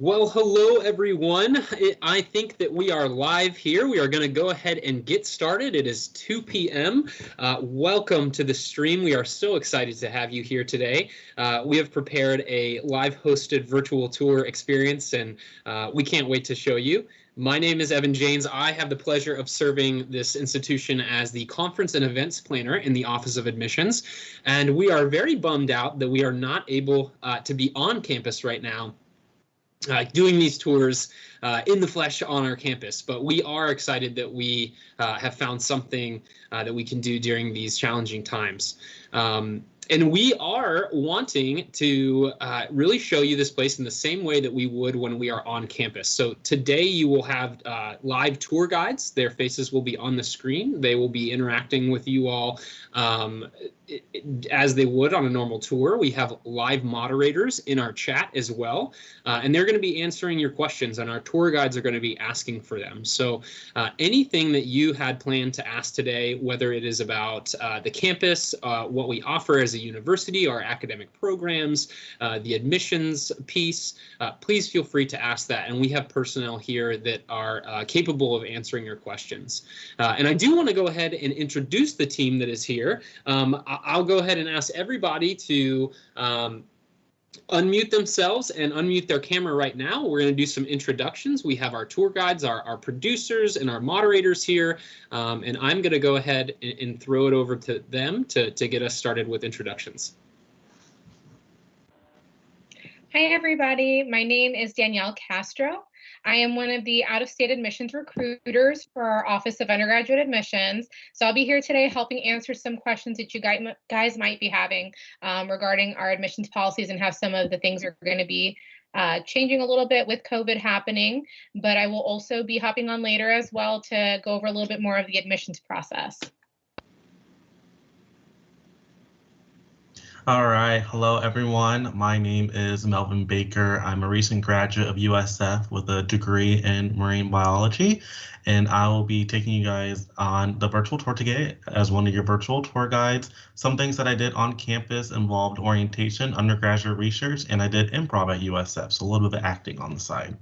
Well, hello everyone. I think that we are live here. We are going to go ahead and get started. It is 2 p.m. Welcome to the stream. We are so excited to have you here today. We have prepared a live hosted virtual tour experience, and we can't wait to show you. My name is Evan Janes. I have the pleasure of serving this institution as the conference and events planner in the Office of Admissions. And we are very bummed out that we are not able to be on campus right now doing these tours in the flesh on our campus, but we are excited that we have found something that we can do during these challenging times. And we are wanting to really show you this place in the same way that we would when we are on campus. So today you will have live tour guides. Their faces will be on the screen. They will be interacting with you all as they would on a normal tour. We have live moderators in our chat as well, and they're going to be answering your questions, and our tour guides are going to be asking for them. So anything that you had planned to ask today, whether it is about the campus, what we offer as a university, our academic programs, the admissions piece, please feel free to ask that. And we have personnel here that are capable of answering your questions. And I do want to go ahead and introduce the team that is here. I'll go ahead and ask everybody to unmute themselves and unmute their camera right now. We're going to do some introductions. We have our tour guides, our producers, and our moderators here. And I'm going to go ahead and throw it over to them to get us started with introductions. Hi, everybody. My name is Danielle Castro. I am one of the out-of-state admissions recruiters for our Office of Undergraduate Admissions. So I'll be here today helping answer some questions that you guys might be having regarding our admissions policies and how some of the things are going to be changing a little bit with COVID happening. But I will also be hopping on later as well to go over a little bit more of the admissions process. All right, hello everyone. My name is Melvin Baker. I'm a recent graduate of USF with a degree in marine biology, and I will be taking you guys on the virtual tour today as one of your virtual tour guides. Some things that I did on campus involved orientation, undergraduate research, and I did improv at USF, so a little bit of acting on the side.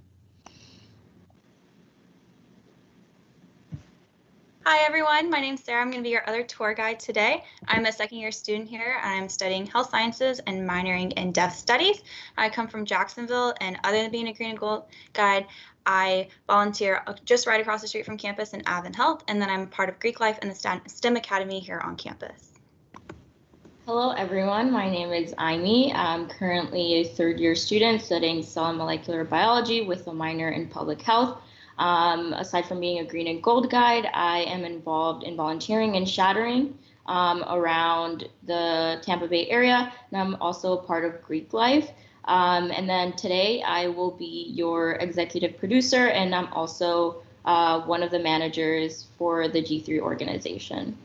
Hi everyone, my name's Sarah. I'm going to be your other tour guide today. I'm a second-year student here. I'm studying health sciences and minoring in deaf studies. I come from Jacksonville, and other than being a green and gold guide, I volunteer just right across the street from campus in Advent Health, and then I'm part of Greek Life and the STEM Academy here on campus. Hello everyone, my name is Aimee. I'm currently a third-year student studying cell and molecular biology with a minor in public health. Aside from being a green and gold guide, I am involved in volunteering and shadowing around the Tampa Bay area, and I'm also a part of Greek Life. And then today I will be your executive producer, and I'm also one of the managers for the G3 organization.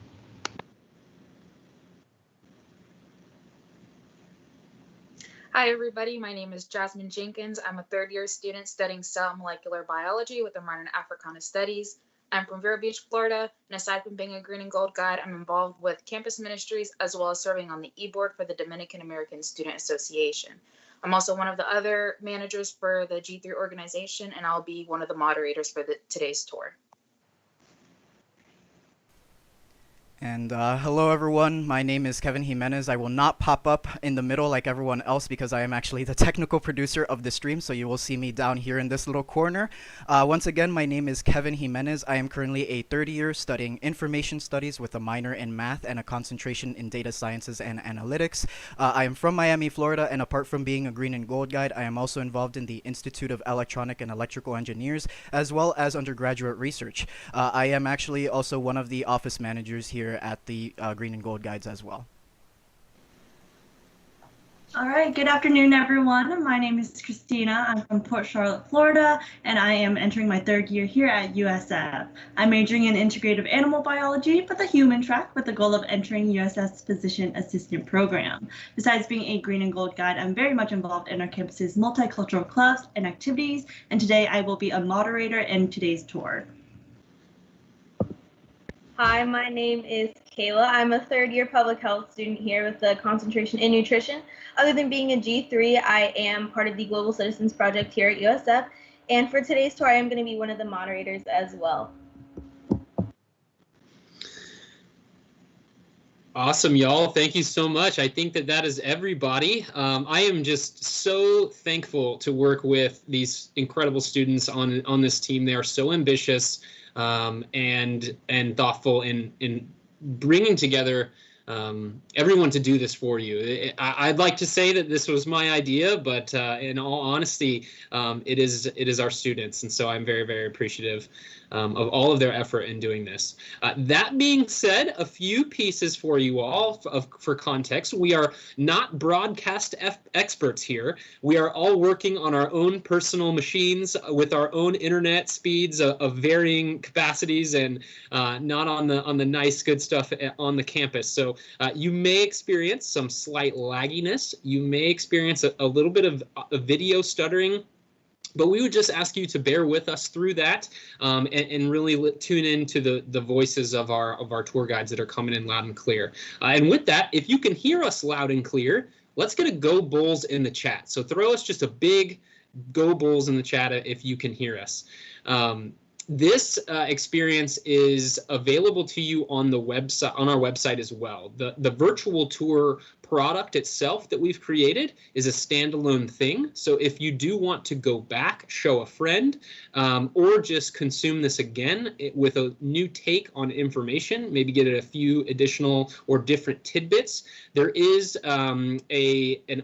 Hi everybody, my name is Jasmine Jenkins. I'm a third-year student studying cell and molecular biology with a minor in Africana Studies. I'm from Vero Beach, Florida, and aside from being a green and gold guide, I'm involved with campus ministries as well as serving on the e-board for the Dominican American Student Association. I'm also one of the other managers for the G3 organization, and I'll be one of the moderators for today's tour. And hello everyone, my name is Kevin Jimenez. I will not pop up in the middle like everyone else because I am actually the technical producer of the stream, so you will see me down here in this little corner. Once again, my name is Kevin Jimenez. I am currently a third year studying information studies with a minor in math and a concentration in data sciences and analytics. I am from Miami, Florida, and apart from being a green and gold guide, I am also involved in the Institute of Electronic and Electrical Engineers, as well as undergraduate research. I am actually also one of the office managers here at the Green and Gold Guides as well. All right, good afternoon, everyone. My name is Christina. I'm from Port Charlotte, Florida, and I am entering my third year here at USF. I'm majoring in integrative animal biology, but the human track with the goal of entering USF's physician assistant program. Besides being a Green and Gold guide, I'm very much involved in our campus's multicultural clubs and activities, and today I will be a moderator in today's tour. Hi, my name is Kayla. I'm a third-year public health student here with a concentration in nutrition. Other than being a G3, I am part of the Global Citizens Project here at USF. And for today's tour, I am going to be one of the moderators as well. Awesome, y'all. Thank you so much. I think that is everybody. I am just so thankful to work with these incredible students on this team. They are so ambitious and thoughtful in bringing together everyone to do this for you. I'd like to say that this was my idea, but in all honesty, it is our students, and so I'm very, very appreciative of all of their effort in doing this. That being said, a few pieces for you all for context. We are not broadcast experts here. We are all working on our own personal machines with our own internet speeds of varying capacities, and not on the nice good stuff on the campus. So you may experience some slight lagginess. You may experience a little bit of video stuttering. But we would just ask you to bear with us through that and really tune into the voices of our tour guides that are coming in loud and clear. And with that, if you can hear us loud and clear, let's get a Go Bulls in the chat. So throw us just a big Go Bulls in the chat if you can hear us. This experience is available to you on the website, on our website as well. The virtual tour product itself that we've created is a standalone thing. So if you do want to go back, show a friend, or just consume this again with a new take on information, maybe get a few additional or different tidbits, there is an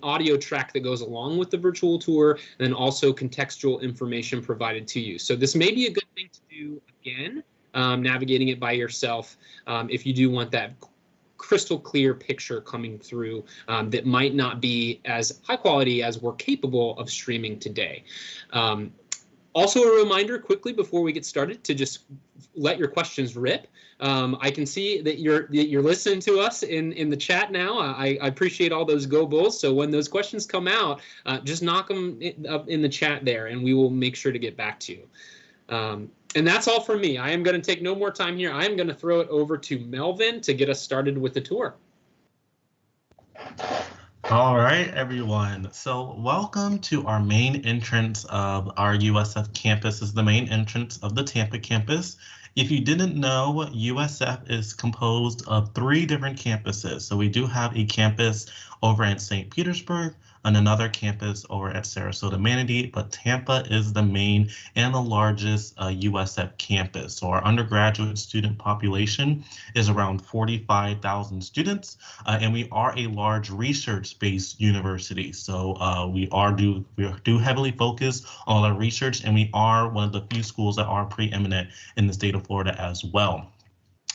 audio track that goes along with the virtual tour, and then also contextual information provided to you. So this may be a good thing to do again, navigating it by yourself, if you do want that crystal clear picture coming through that might not be as high quality as we're capable of streaming today. Also a reminder quickly before we get started to just let your questions rip. I can see that you're listening to us in the chat now. I appreciate all those Go Bulls. So when those questions come out, just knock them up in the chat there and we will make sure to get back to you. And that's all for me. I am going to take no more time here. I am going to throw it over to Melvin to get us started with the tour. All right, everyone. So welcome to our main entrance of our USF campus. This is the main entrance of the Tampa campus. If you didn't know, USF is composed of 3 different campuses. So we do have a campus over in St. Petersburg and another campus over at Sarasota Manatee, but Tampa is the main and the largest USF campus. So our undergraduate student population is around 45,000 students, and we are a large research-based university. So we do heavily focus on our research, and we are one of the few schools that are preeminent in the state of Florida as well.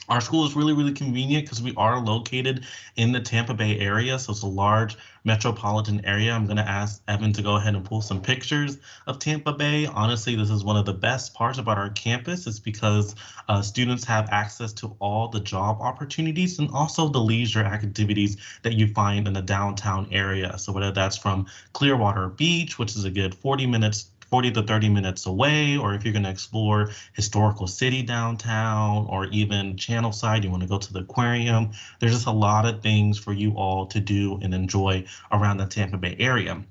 Our school is really, really convenient because we are located in the Tampa Bay area, so it's a large metropolitan area. I'm going to ask Evan to go ahead and pull some pictures of Tampa Bay. Honestly, this is one of the best parts about our campus. It's because students have access to all the job opportunities and also the leisure activities that you find in the downtown area. So whether that's from Clearwater Beach, which is a good 40 to 30 minutes away, or if you're going to explore historical city downtown, or even Channelside, you want to go to the aquarium, there's just a lot of things for you all to do and enjoy around the Tampa Bay area.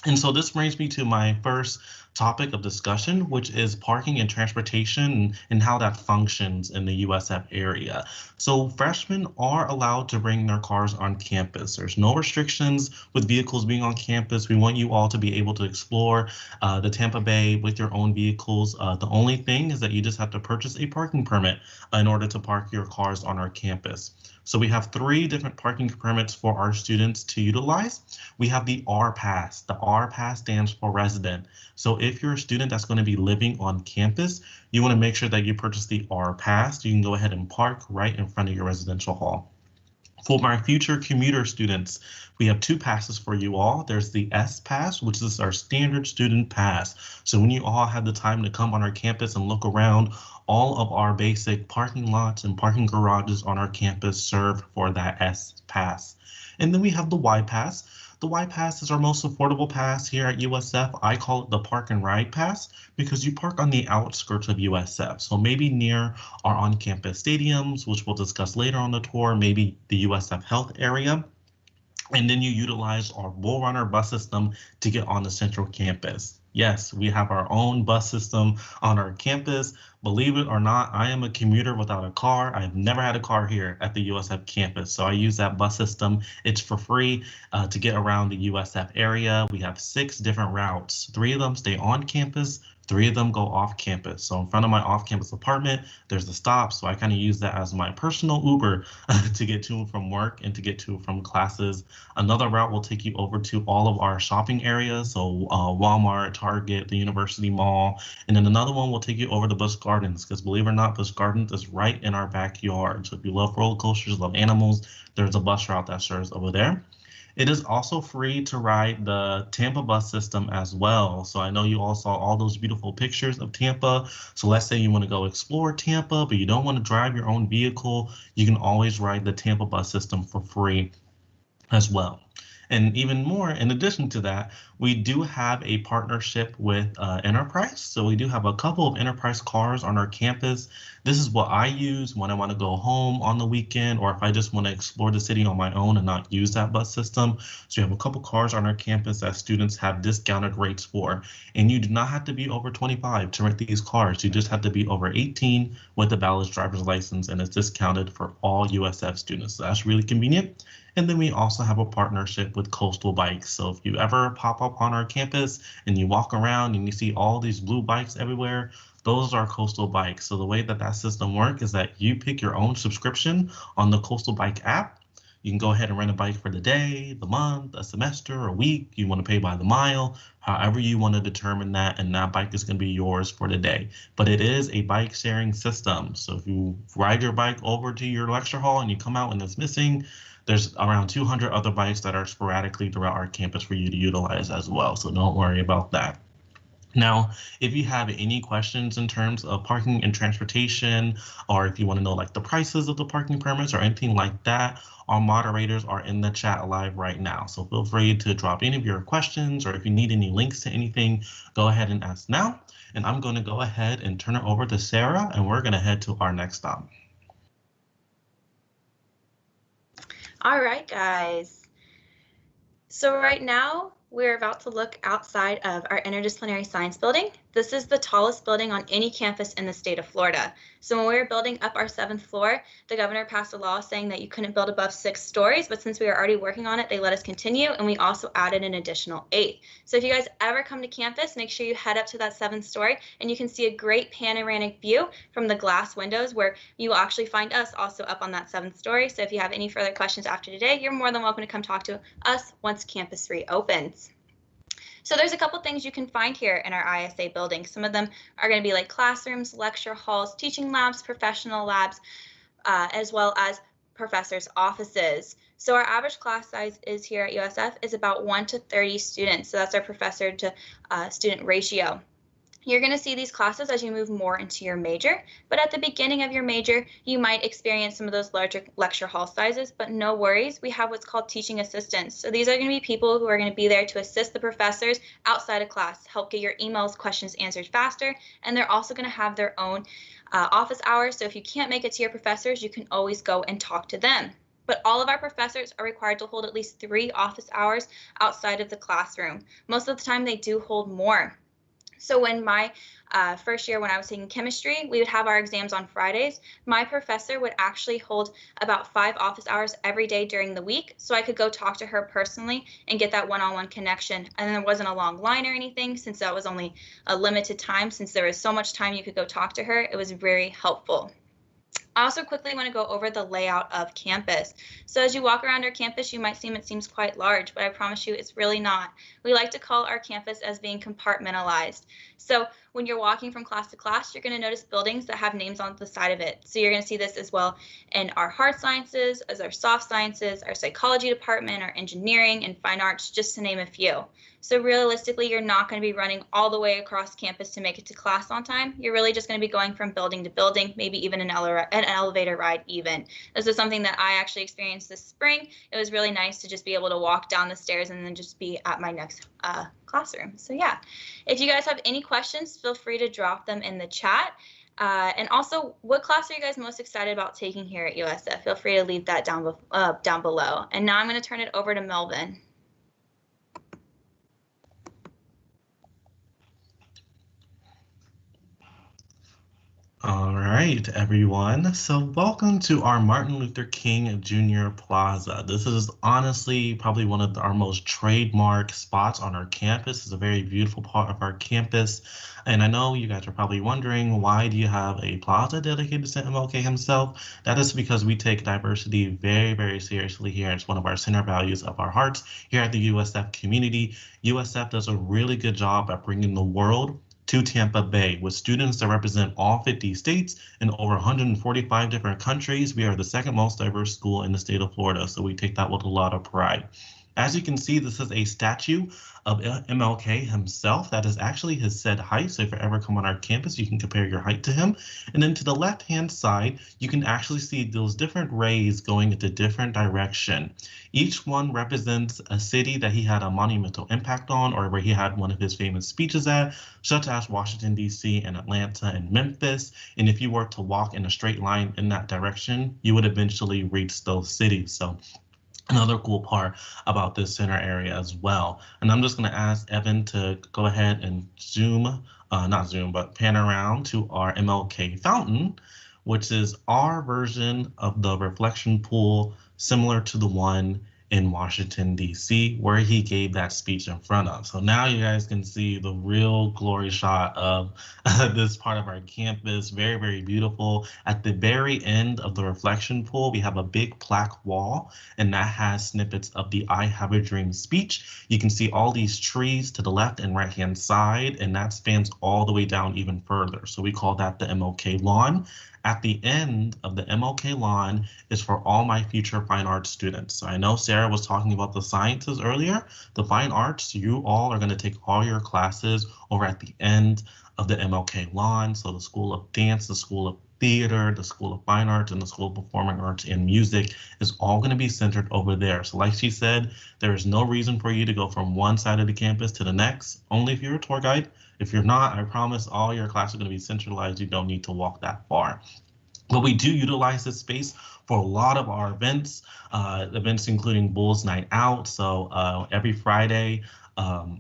And so this brings me to my first topic of discussion, which is parking and transportation and how that functions in the USF area. So freshmen are allowed to bring their cars on campus. There's no restrictions with vehicles being on campus. We want you all to be able to explore the Tampa Bay with your own vehicles. The only thing is that you just have to purchase a parking permit in order to park your cars on our campus. So we have 3 different parking permits for our students to utilize. We have the R Pass. The R Pass stands for resident. So if you're a student that's going to be living on campus, you want to make sure that you purchase the R Pass. You can go ahead and park right in front of your residential hall. For my future commuter students, we have 2 passes for you all. There's the S Pass, which is our standard student pass. So when you all have the time to come on our campus and look around, all of our basic parking lots and parking garages on our campus serve for that S Pass. And then we have the Y Pass. The Y Pass is our most affordable pass here at USF. I call it the Park and Ride Pass because you park on the outskirts of USF. So maybe near our on-campus stadiums, which we'll discuss later on the tour, maybe the USF Health area. And then you utilize our Bull Runner bus system to get on the central campus. Yes, we have our own bus system on our campus. Believe it or not, I am a commuter without a car. I've never had a car here at the USF campus, so I use that bus system. It's for free to get around the USF area. We have 6 different routes. 3 of them stay on campus, 3 of them go off campus. So in front of my off-campus apartment, there's a stop, so I kind of use that as my personal Uber to get to and from work and to get to and from classes. Another route will take you over to all of our shopping areas, so Walmart, Target, the University Mall, and then another one will take you over to Busch Gardens, because believe it or not, Busch Gardens is right in our backyard. So if you love roller coasters, love animals, there's a bus route that serves over there. It is also free to ride the Tampa bus system as well. So I know you all saw all those beautiful pictures of Tampa. So let's say you want to go explore Tampa, but you don't want to drive your own vehicle. You can always ride the Tampa bus system for free as well. And even more, in addition to that, we do have a partnership with Enterprise. So we do have a couple of Enterprise cars on our campus. This is what I use when I want to go home on the weekend, or if I just want to explore the city on my own and not use that bus system. So we have a couple cars on our campus that students have discounted rates for. And you do not have to be over 25 to rent these cars. You just have to be over 18 with a valid driver's license, and it's discounted for all USF students. So that's really convenient. And then we also have a partnership with Coastal Bikes. So if you ever pop up on our campus and you walk around and you see all these blue bikes everywhere, those are Coastal Bikes. So the way that system works is that you pick your own subscription on the Coastal Bike app. You can go ahead and rent a bike for the day, the month, a semester, a week. You want to pay by the mile, however you want to determine that, and that bike is going to be yours for the day. But it is a bike sharing system. So if you ride your bike over to your lecture hall and you come out and it's missing, there's around 200 other bikes that are sporadically throughout our campus for you to utilize as well. So don't worry about that. Now, if you have any questions in terms of parking and transportation, or if you want to know like the prices of the parking permits or anything like that, our moderators are in the chat live right now. So feel free to drop any of your questions, or if you need any links to anything, go ahead and ask now. And I'm going to go ahead and turn it over to Sarah, and we're going to head to our next stop. All right, guys. So right now, we're about to look outside of our interdisciplinary science building. This is the tallest building on any campus in the state of Florida. So when we were building up our 7th floor, the governor passed a law saying that you couldn't build above 6 stories, but since we were already working on it, they let us continue, and we also added an additional 8. So if you guys ever come to campus, make sure you head up to that 7th story, and you can see a great panoramic view from the glass windows where you will actually find us also up on that 7th story. So if you have any further questions after today, you're more than welcome to come talk to us once campus reopens. So there's a couple things you can find here in our ISA building. Some of them are going to be like classrooms, lecture halls, teaching labs, professional labs, as well as professors' offices. So our average class size is here at USF is about 1 to 30 students. So that's our professor to student ratio. You're going to see these classes as you move more into your major, but at the beginning of your major, you might experience some of those larger lecture hall sizes, but no worries. We have what's called teaching assistants. So these are going to be people who are going to be there to assist the professors outside of class, help get your emails, questions answered faster, and they're also going to have their own office hours. So if you can't make it to your professors, you can always go and talk to them. But all of our professors are required to hold at least 3 office hours outside of the classroom. Most of the time, they do hold more. So when my first year when I was taking chemistry, we would have our exams on Fridays. My professor would actually hold about 5 office hours every day during the week, so I could go talk to her personally and get that one-on-one connection. And there wasn't a long line or anything, since that was only a limited time. Since there was so much time you could go talk to her, it was very helpful. I also quickly want to go over the layout of campus. So as you walk around our campus, you might seem it seems quite large, but I promise you it's really not. We like to call our campus as being compartmentalized. So when you're walking from class to class, you're going to notice buildings that have names on the side of it. So you're going to see this as well in our hard sciences, as our soft sciences, our psychology department, our engineering, and fine arts, just to name a few. So realistically, you're not going to be running all the way across campus to make it to class on time. You're really just going to be going from building to building, maybe even an an elevator ride even. This is something that I actually experienced this spring. It was really nice to just be able to walk down the stairs and then just be at my next classroom. So yeah, if you guys have any questions, feel free to drop them in the chat. And also, what class are you guys most excited about taking here at USF? Feel free to leave that down below. And now I'm going to turn it over to Melvin. All right, everyone. So welcome to our Martin Luther King Jr. Plaza. This is honestly probably one of our most trademark spots on our campus. It's a very beautiful part of our campus. And I know you guys are probably wondering, why do you have a plaza dedicated to MLK himself? That is because we take diversity very, very seriously here. It's one of our center values of our hearts here at the USF community. USF does a really good job at bringing the world to Tampa Bay with students that represent all 50 states and over 145 different countries. We are the second most diverse school in the state of Florida, so we take that with a lot of pride. As you can see, this is a statue of MLK himself. That is actually his said height. So if you ever come on our campus, you can compare your height to him. And then to the left-hand side, you can actually see those different rays going into different direction. Each one represents a city that he had a monumental impact on, or where he had one of his famous speeches at, such as Washington, D.C. and Atlanta and Memphis. And if you were to walk in a straight line in that direction, you would eventually reach those cities. So another cool part about this center area as well. And I'm just going to ask Evan to go ahead and pan around to our MLK fountain, which is our version of the reflection pool, similar to the one in Washington, D.C., where he gave that speech in front of. So now you guys can see the real glory shot of this part of our campus. Very, very beautiful. At the very end of the reflection pool, we have a big plaque wall, and that has snippets of the I Have a Dream speech. You can see all these trees to the left and right-hand side, and that spans all the way down even further. So we call that the MLK lawn. At the end of the MLK lawn is for all my future fine arts students. So I know Sarah was talking about the sciences earlier. The fine arts, you all are going to take all your classes over at the end of the MLK lawn. So the School of Dance, the School of Theater, the School of Fine Arts, and the School of Performing Arts and Music is all going to be centered over there. So like she said, there is no reason for you to go from one side of the campus to the next, only if you're a tour guide. If you're not, I promise all your classes are going to be centralized. You don't need to walk that far. But we do utilize this space for a lot of our events, including Bulls Night Out. So every Friday,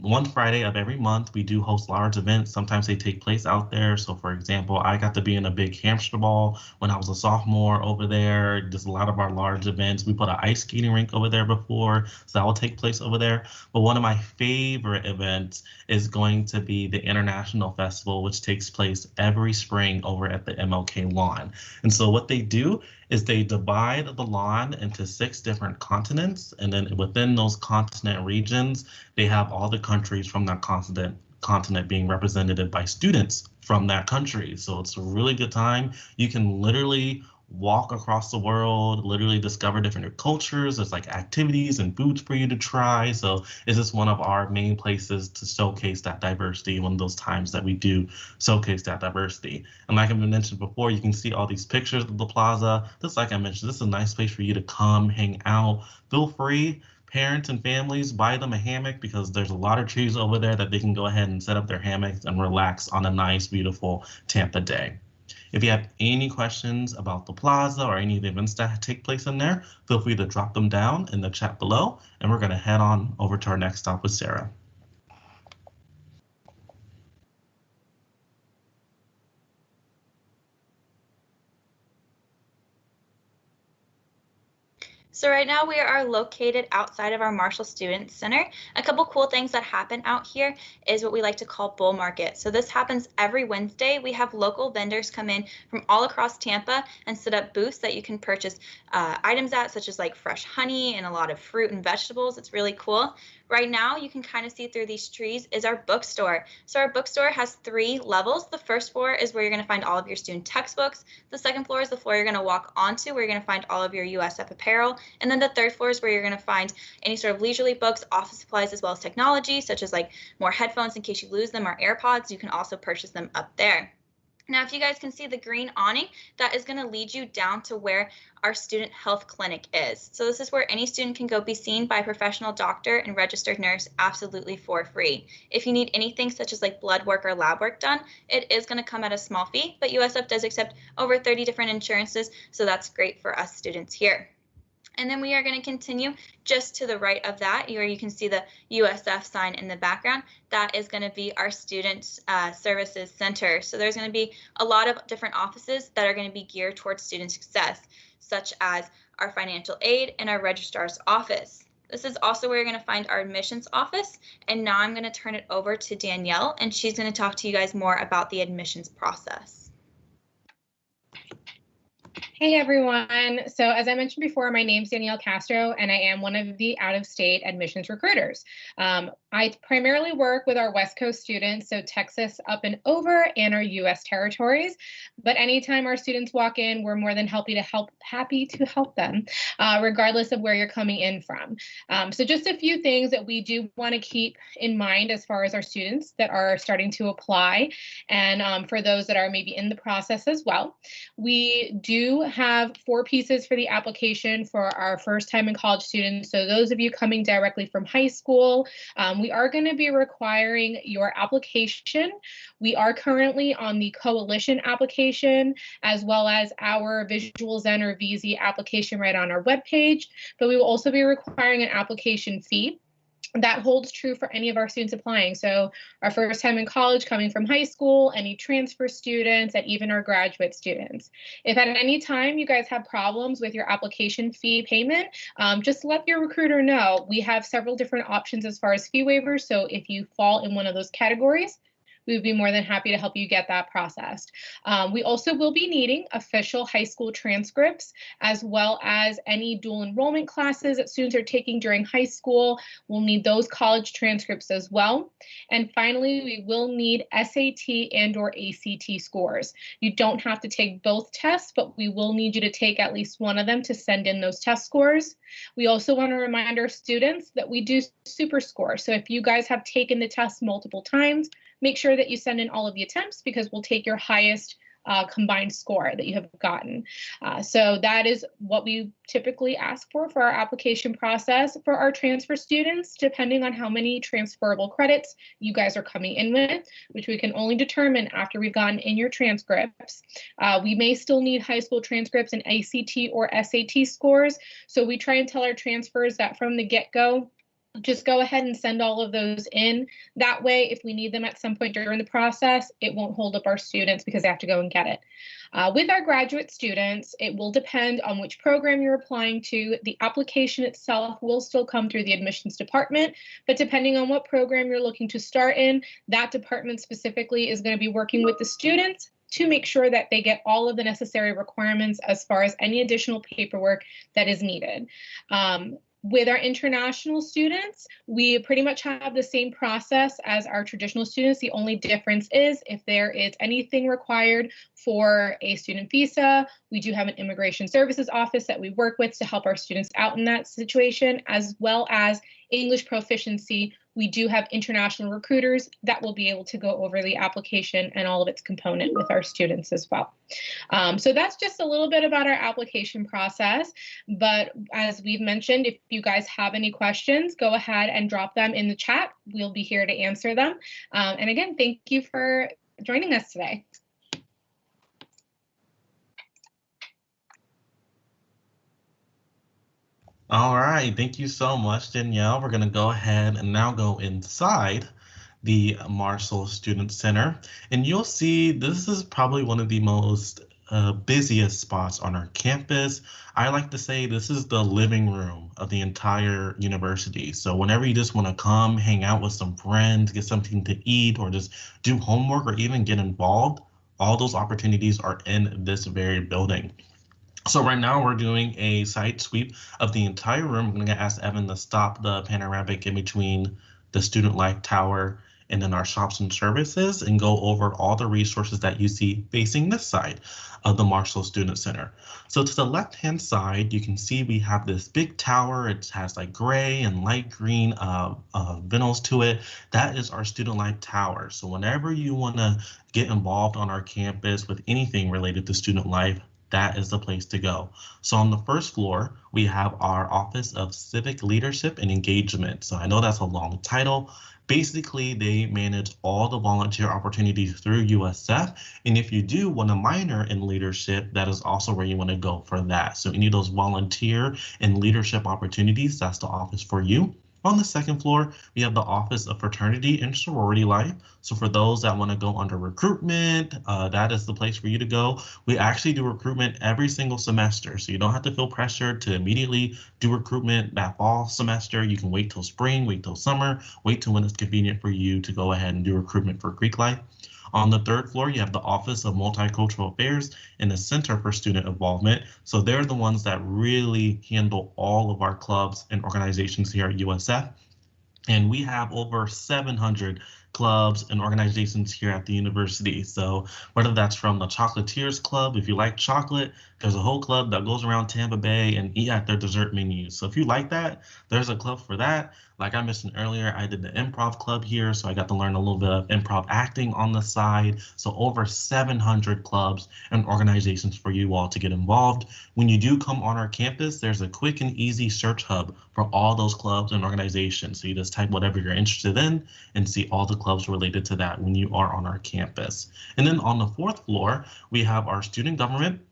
one Friday of every month, we do host large events. Sometimes they take place out there. So for example, I got to be in a big hamster ball when I was a sophomore over there. Just a lot of our large events. We put an ice skating rink over there before, so that will take place over there. But one of my favorite events is going to be the International Festival, which takes place every spring over at the MLK lawn. And so what they do is they divide the lawn into 6 different continents, and then within those continent regions, they have all the countries from that continent being represented by students from that country. So it's a really good time. You can literally walk across the world, literally discover different cultures. There's like activities and foods for you to try. So it's just one of our main places to showcase that diversity, one of those times that we do showcase that diversity. And like I mentioned before, you can see all these pictures of the plaza. Just like I mentioned, this is a nice place for you to come, hang out. Feel free, parents and families, buy them a hammock, because there's a lot of trees over there that they can go ahead and set up their hammocks and relax on a nice, beautiful Tampa day. If you have any questions about the plaza or any of the events that take place in there, feel free to drop them down in the chat below, and we're going to head on over to our next stop with Sarah. So right now we are located outside of our Marshall Student Center. A couple cool things that happen out here is what we like to call bull market. So this happens every Wednesday. We have local vendors come in from all across Tampa and set up booths that you can purchase items at, such as like fresh honey and a lot of fruit and vegetables. It's really cool. Right now, you can kind of see through these trees is our bookstore. So our bookstore has 3 levels. The first floor is where you're going to find all of your student textbooks. The second floor is the floor you're going to walk onto, where you're going to find all of your USF apparel. And then the third floor is where you're going to find any sort of leisurely books, office supplies, as well as technology, such as like more headphones in case you lose them, or AirPods. You can also purchase them up there. Now, if you guys can see the green awning, that is going to lead you down to where our student health clinic is. So this is where any student can go be seen by a professional doctor and registered nurse absolutely for free. If you need anything such as like blood work or lab work done, it is going to come at a small fee, but USF does accept over 30 different insurances, so that's great for us students here. And then we are going to continue just to the right of that, where you can see the USF sign in the background. That is going to be our Student Services Center. So there's going to be a lot of different offices that are going to be geared towards student success, such as our financial aid and our registrar's office. This is also where you're going to find our admissions office. And now I'm going to turn it over to Danielle, and she's going to talk to you guys more about the admissions process. Hey everyone. So as I mentioned before, my name is Danielle Castro, and I am one of the out-of-state admissions recruiters. I primarily work with our West Coast students, so Texas up and over, and our U.S. territories. But anytime our students walk in, we're more than happy to help them, regardless of where you're coming in from. So just a few things that we do want to keep in mind as far as our students that are starting to apply, and for those that are maybe in the process as well. We do have 4 pieces for the application for our first time in college students. So those of you coming directly from high school, we are going to be requiring your application. We are currently on the coalition application, as well as our Visual Zen or VZ application right on our webpage, but we will also be requiring an application fee. That holds true for any of our students applying. So our first time in college coming from high school, any transfer students, and even our graduate students. If at any time you guys have problems with your application fee payment, just let your recruiter know. We have several different options as far as fee waivers. So if you fall in one of those categories, we would be more than happy to help you get that processed. We also will be needing official high school transcripts, as well as any dual enrollment classes that students are taking during high school. We'll need those college transcripts as well. And finally, we will need SAT and/or ACT scores. You don't have to take both tests, but we will need you to take at least one of them to send in those test scores. We also want to remind our students that we do super score. So if you guys have taken the test multiple times, make sure that you send in all of the attempts, because we'll take your highest combined score that you have gotten. So that is what we typically ask for our application process. For our transfer students, depending on how many transferable credits you guys are coming in with, which we can only determine after we've gotten in your transcripts, we may still need high school transcripts and ACT or SAT scores. So we try and tell our transfers that from the get-go, just go ahead and send all of those in. That way, if we need them at some point during the process, it won't hold up our students because they have to go and get it. With our graduate students, it will depend on which program you're applying to. The application itself will still come through the admissions department, but depending on what program you're looking to start in, that department specifically is going to be working with the students to make sure that they get all of the necessary requirements as far as any additional paperwork that is needed. With our international students, we pretty much have the same process as our traditional students. The only difference is if there is anything required for a student visa, we do have an immigration services office that we work with to help our students out in that situation, as well as English proficiency. We do have international recruiters that will be able to go over the application and all of its component with our students as well. So that's just a little bit about our application process. But as we've mentioned, if you guys have any questions, go ahead and drop them in the chat. We'll be here to answer them. And again, thank you for joining us today. All right, thank you so much, Danielle. We're going to go ahead and now go inside the Marshall Student Center, and you'll see this is probably one of the most busiest spots on our campus. I like to say this is the living room of the entire university. So whenever you just want to come hang out with some friends, get something to eat, or just do homework, or even get involved, all those opportunities are in this very building. So right now we're doing a side sweep of the entire room. I'm going to ask Evan to stop the panoramic in between the Student Life Tower and then our shops and services and go over all the resources that you see facing this side of the Marshall Student Center. So to the left-hand side, you can see we have this big tower. It has like gray and light green vinyls to it. That is our Student Life Tower. So whenever you want to get involved on our campus with anything related to student life, that is the place to go. So on the first floor, we have our Office of Civic Leadership and Engagement. So I know that's a long title. Basically, they manage all the volunteer opportunities through USF. And if you do want to minor in leadership, that is also where you want to go for that. So any of those volunteer and leadership opportunities, that's the office for you. On the second floor, we have the Office of Fraternity and Sorority Life. So for those that want to go under recruitment, that is the place for you to go. We actually do recruitment every single semester, so you don't have to feel pressured to immediately do recruitment that fall semester. You can wait till spring, wait till summer, wait till when it's convenient for you to go ahead and do recruitment for Greek life. On the third floor, you have the Office of Multicultural Affairs and the Center for Student Involvement. So they're the ones that really handle all of our clubs and organizations here at USF. And we have over 700 clubs and organizations here at the university. So whether that's from the Chocolatiers Club, if you like chocolate, there's a whole club that goes around Tampa Bay and eat at their dessert menus. So if you like that, there's a club for that. Like I mentioned earlier, I did the improv club here, so I got to learn a little bit of improv acting on the side. So over 700 clubs and organizations for you all to get involved. When you do come on our campus, there's a quick and easy search hub for all those clubs and organizations. So you just type whatever you're interested in and see all the clubs related to that when you are on our campus. And then on the fourth floor, we have our student government.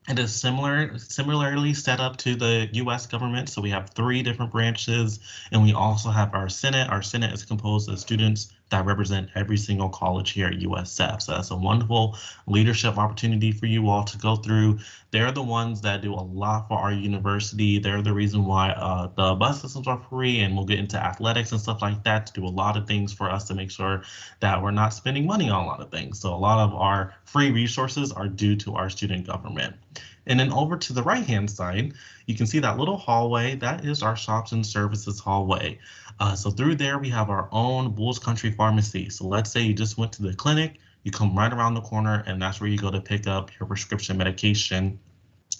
It is similarly set up to the U.S. government. So we have 3 different branches, and we also have our Senate. Our Senate is composed of students that represent every single college here at USF. So that's a wonderful leadership opportunity for you all to go through. They're the ones that do a lot for our university. They're the reason why the bus systems are free, and we'll get into athletics and stuff like that to do a lot of things for us to make sure that we're not spending money on a lot of things. So a lot of our free resources are due to our student government. And then over to the right-hand side, you can see that little hallway. That is our shops and services hallway. So through there, we have our own Bulls Country Pharmacy. So let's say you just went to the clinic, you come right around the corner, and that's where you go to pick up your prescription medication.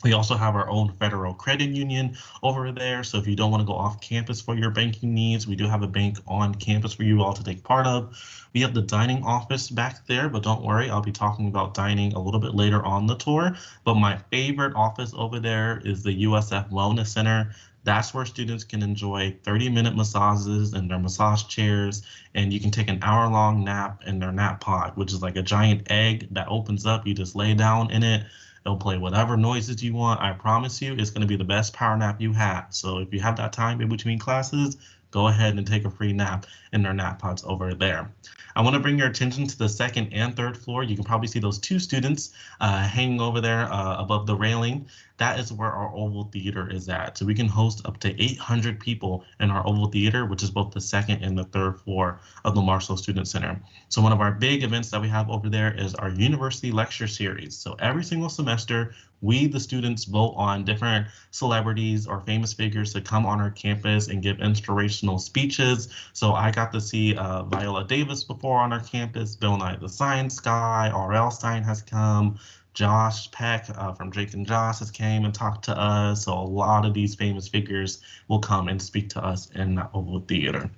We also have our own federal credit union over there. So if you don't want to go off campus for your banking needs, we do have a bank on campus for you all to take part of. We have the dining office back there, but don't worry, I'll be talking about dining a little bit later on the tour. But my favorite office over there is the USF Wellness Center. That's where students can enjoy 30-minute massages in their massage chairs, and you can take an hour-long nap in their nap pod, which is like a giant egg that opens up. You just lay down in it. It'll play whatever noises you want. I promise you, it's going to be the best power nap you have. So if you have that time in between classes, go ahead and take a free nap in their nap pods over there. I want to bring your attention to the second and third floor. You can probably see those 2 students hanging over there above the railing. That is where our Oval Theater is at. So we can host up to 800 people in our Oval Theater, which is both the second and the third floor of the Marshall Student Center. So one of our big events that we have over there is our University Lecture Series. So every single semester, we, the students, vote on different celebrities or famous figures to come on our campus and give inspirational speeches. So I got to see Viola Davis before on our campus, Bill Nye the Science Guy, R.L. Stein has come, Josh Peck from Drake and Josh has came and talked to us. So a lot of these famous figures will come and speak to us in the Oval Theater.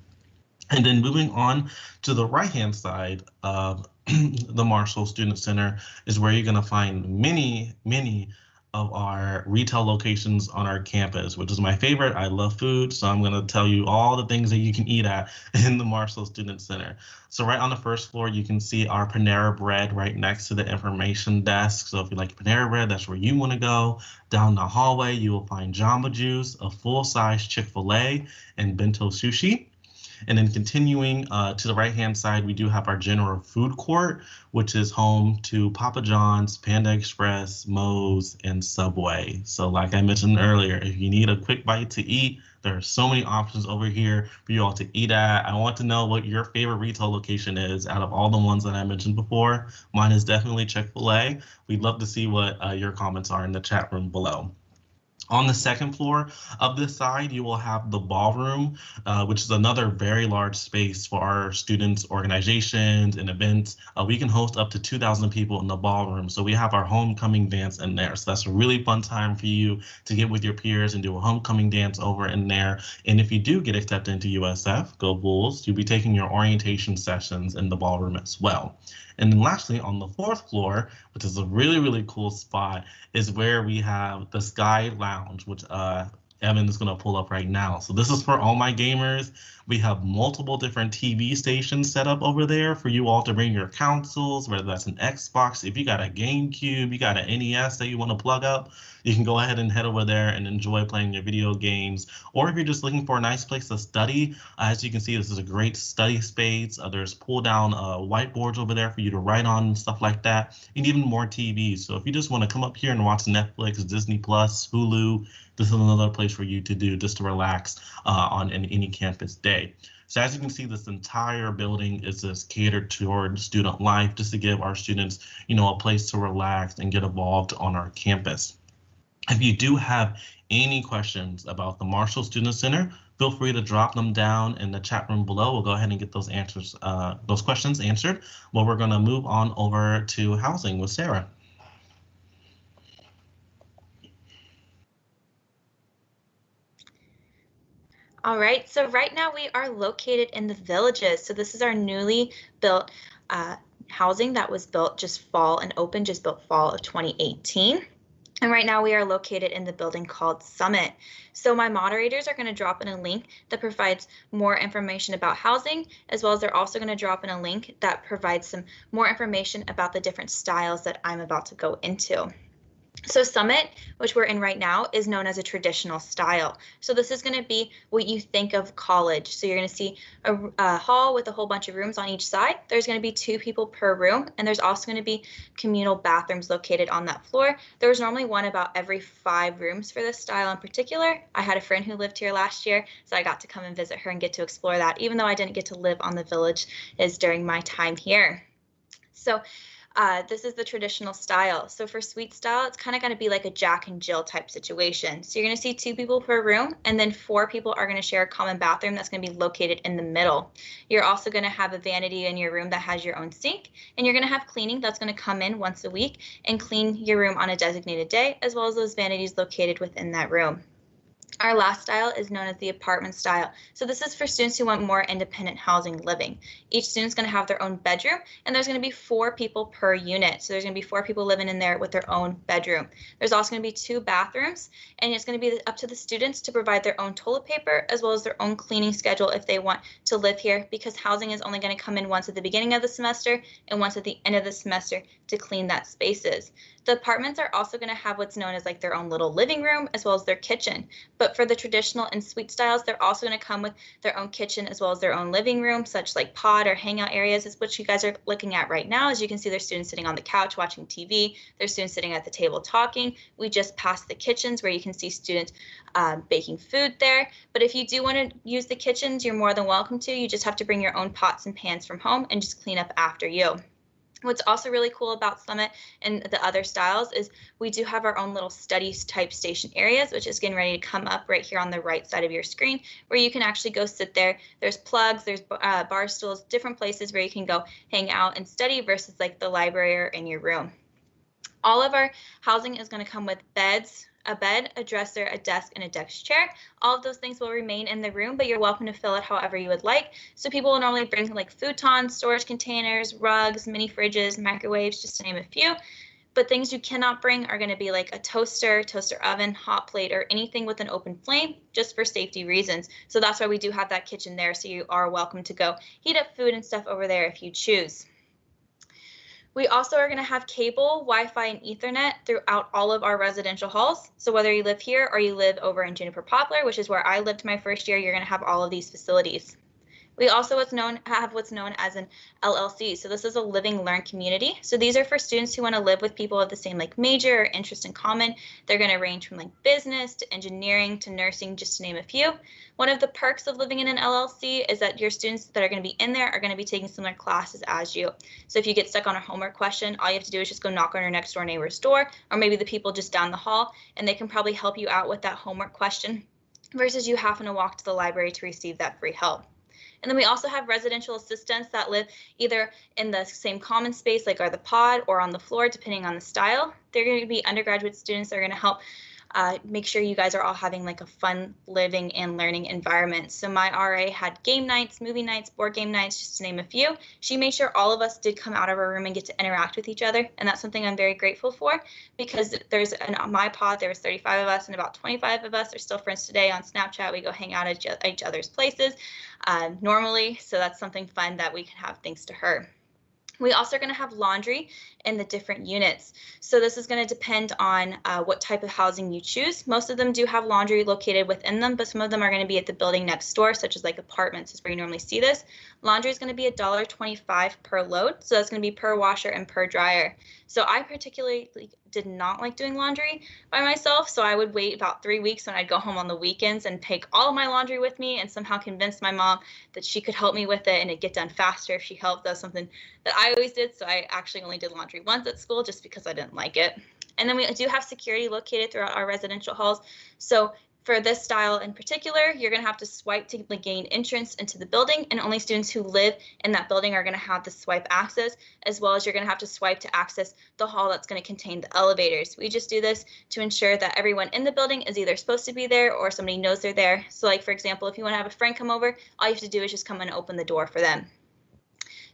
And then moving on to the right-hand side of the Marshall Student Center is where you're going to find many of our retail locations on our campus, which is my favorite. I love food, so I'm going to tell you all the things that you can eat at in the Marshall Student Center. So right on the first floor, you can see our Panera Bread right next to the information desk. So if you like Panera Bread, that's where you want to go. Down the hallway, you will find Jamba Juice, a full-size Chick-fil-A, and Bento Sushi. And then continuing to the right-hand side, we do have our general food court, which is home to Papa John's, Panda Express, Moe's, and Subway. So like I mentioned earlier, if you need a quick bite to eat, there are so many options over here for you all to eat at. I want to know what your favorite retail location is out of all the ones that I mentioned before. Mine is definitely Chick-fil-A. We'd love to see what your comments are in the chat room below. On the second floor of this side, you will have the ballroom, which is another very large space for our students, organizations, and events. We can host up to 2,000 people in the ballroom. So we have our homecoming dance in there. So that's a really fun time for you to get with your peers and do a homecoming dance over in there. And if you do get accepted into USF, go Bulls, you'll be taking your orientation sessions in the ballroom as well. And then lastly, on the fourth floor, which is a really, really cool spot, is where we have the Sky Lounge, which Evan is going to pull up right now. So this is for all my gamers. We have multiple different TV stations set up over there for you all to bring your consoles, whether that's an Xbox, if you got a GameCube, you got an NES that you want to plug up, you can go ahead and head over there and enjoy playing your video games. Or if you're just looking for a nice place to study, as you can see, this is a great study space. There's pull down whiteboards over there for you to write on and stuff like that, and even more TVs. So if you just want to come up here and watch Netflix, Disney Plus, Hulu, this is another place for you to do just to relax on any campus day. So as you can see, this entire building is just catered toward student life, just to give our students, a place to relax and get involved on our campus. If you do have any questions about the Marshall Student Center, feel free to drop them down in the chat room below. We'll go ahead and get those answers, those questions answered. Well, we're going to move on over to housing with Sarah. All right, so right now we are located in the Villages. So this is our newly built housing that was built just fall and opened, just built fall of 2018. And right now we are located in the building called Summit. So my moderators are going to drop in a link that provides more information about housing, as well as they're also going to drop in a link that provides some more information about the different styles that I'm about to go into. So Summit, which we're in right now, is known as a traditional style. So this is going to be what you think of college. So you're going to see a hall with a whole bunch of rooms on each side. There's going to be 2 people per room, and there's also going to be communal bathrooms located on that floor. There's normally one about every 5 rooms for this style in particular. I had a friend who lived here last year, so I got to come and visit her and get to explore that, even though I didn't get to live on the village during my time here. So this is the traditional style. So for suite style, it's kind of going to be like a Jack and Jill type situation. So you're going to see 2 people per room, and then 4 people are going to share a common bathroom that's going to be located in the middle. You're also going to have a vanity in your room that has your own sink, and you're going to have cleaning that's going to come in once a week and clean your room on a designated day, as well as those vanities located within that room. Our last style is known as the apartment style. So this is for students who want more independent housing living. Each student's going to have their own bedroom, and there's going to be 4 people per unit. So there's going to be 4 people living in there with their own bedroom. There's also going to be 2 bathrooms, and it's going to be up to the students to provide their own toilet paper as well as their own cleaning schedule if they want to live here, because housing is only going to come in once at the beginning of the semester and once at the end of the semester to clean that spaces. The apartments are also going to have what's known as like their own little living room as well as their kitchen. But for the traditional and suite styles, they're also going to come with their own kitchen as well as their own living room, such like pod or hangout areas, is what you guys are looking at right now. As you can see, there's students sitting on the couch watching TV. There's students sitting at the table talking. We just passed the kitchens where you can see students baking food there. But if you do want to use the kitchens, you're more than welcome to. You just have to bring your own pots and pans from home and just clean up after you. What's also really cool about Summit and the other styles is we do have our own little studies type station areas, which is getting ready to come up right here on the right side of your screen, where you can actually go sit there. There's plugs, there's bar stools, different places where you can go hang out and study versus like the library or in your room. All of our housing is going to come with beds, a bed, a dresser, a desk, and a desk chair. All of those things will remain in the room, but you're welcome to fill it however you would like. So people will normally bring like futons, storage containers, rugs, mini fridges, microwaves, just to name a few. But things you cannot bring are going to be like a toaster, toaster oven, hot plate, or anything with an open flame, just for safety reasons. So that's why we do have that kitchen there. So you are welcome to go heat up food and stuff over there if you choose. We also are going to have cable, Wi-Fi, and Ethernet throughout all of our residential halls. So whether you live here or you live over in Juniper Poplar, which is where I lived my first year, you're going to have all of these facilities. We also have what's known as an LLC. So this is a living learn community. So these are for students who want to live with people of the same like major or interest in common. They're going to range from like business to engineering to nursing, just to name a few. One of the perks of living in an LLC is that your students that are going to be in there are going to be taking similar classes as you. So if you get stuck on a homework question, all you have to do is just go knock on your next door neighbor's door, or maybe the people just down the hall, and they can probably help you out with that homework question versus you having to walk to the library to receive that free help. And then we also have residential assistants that live either in the same common space, like are the pod, or on the floor, depending on the style. They're going to be undergraduate students that are going to help make sure you guys are all having like a fun living and learning environment. So my RA had game nights, movie nights, board game nights, just to name a few. She made sure all of us did come out of our room and get to interact with each other. And that's something I'm very grateful for, because on my pod, there was 35 of us, and about 25 of us are still friends today on Snapchat. We go hang out at each other's places normally. So that's something fun that we can have thanks to her. We also are going to have laundry in the different units. So this is going to depend on what type of housing you choose. Most of them do have laundry located within them, but some of them are going to be at the building next door, such as like apartments is where you normally see this. Laundry is going to be $1.25 per load. So that's going to be per washer and per dryer. So I particularly did not like doing laundry by myself. So I would wait about 3 weeks when I'd go home on the weekends and take all of my laundry with me, and somehow convince my mom that she could help me with it and it'd get done faster if she helped. That's something that I always did. So I actually only did laundry once at school just because I didn't like it. And then we do have security located throughout our residential halls. So for this style in particular, you're going to have to swipe to gain entrance into the building, and only students who live in that building are going to have the swipe access, as well as you're going to have to swipe to access the hall that's going to contain the elevators. We just do this to ensure that everyone in the building is either supposed to be there or somebody knows they're there. So like, for example, if you want to have a friend come over, all you have to do is just come and open the door for them.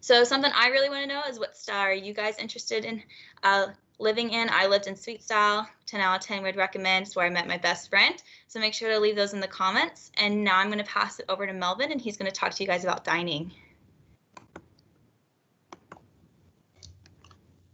So something I really want to know is, what style are you guys interested in living in? I lived in suite style. 10 out of 10 would recommend. It's where I met my best friend. So make sure to leave those in the comments. And now I'm going to pass it over to Melvin, and he's going to talk to you guys about dining.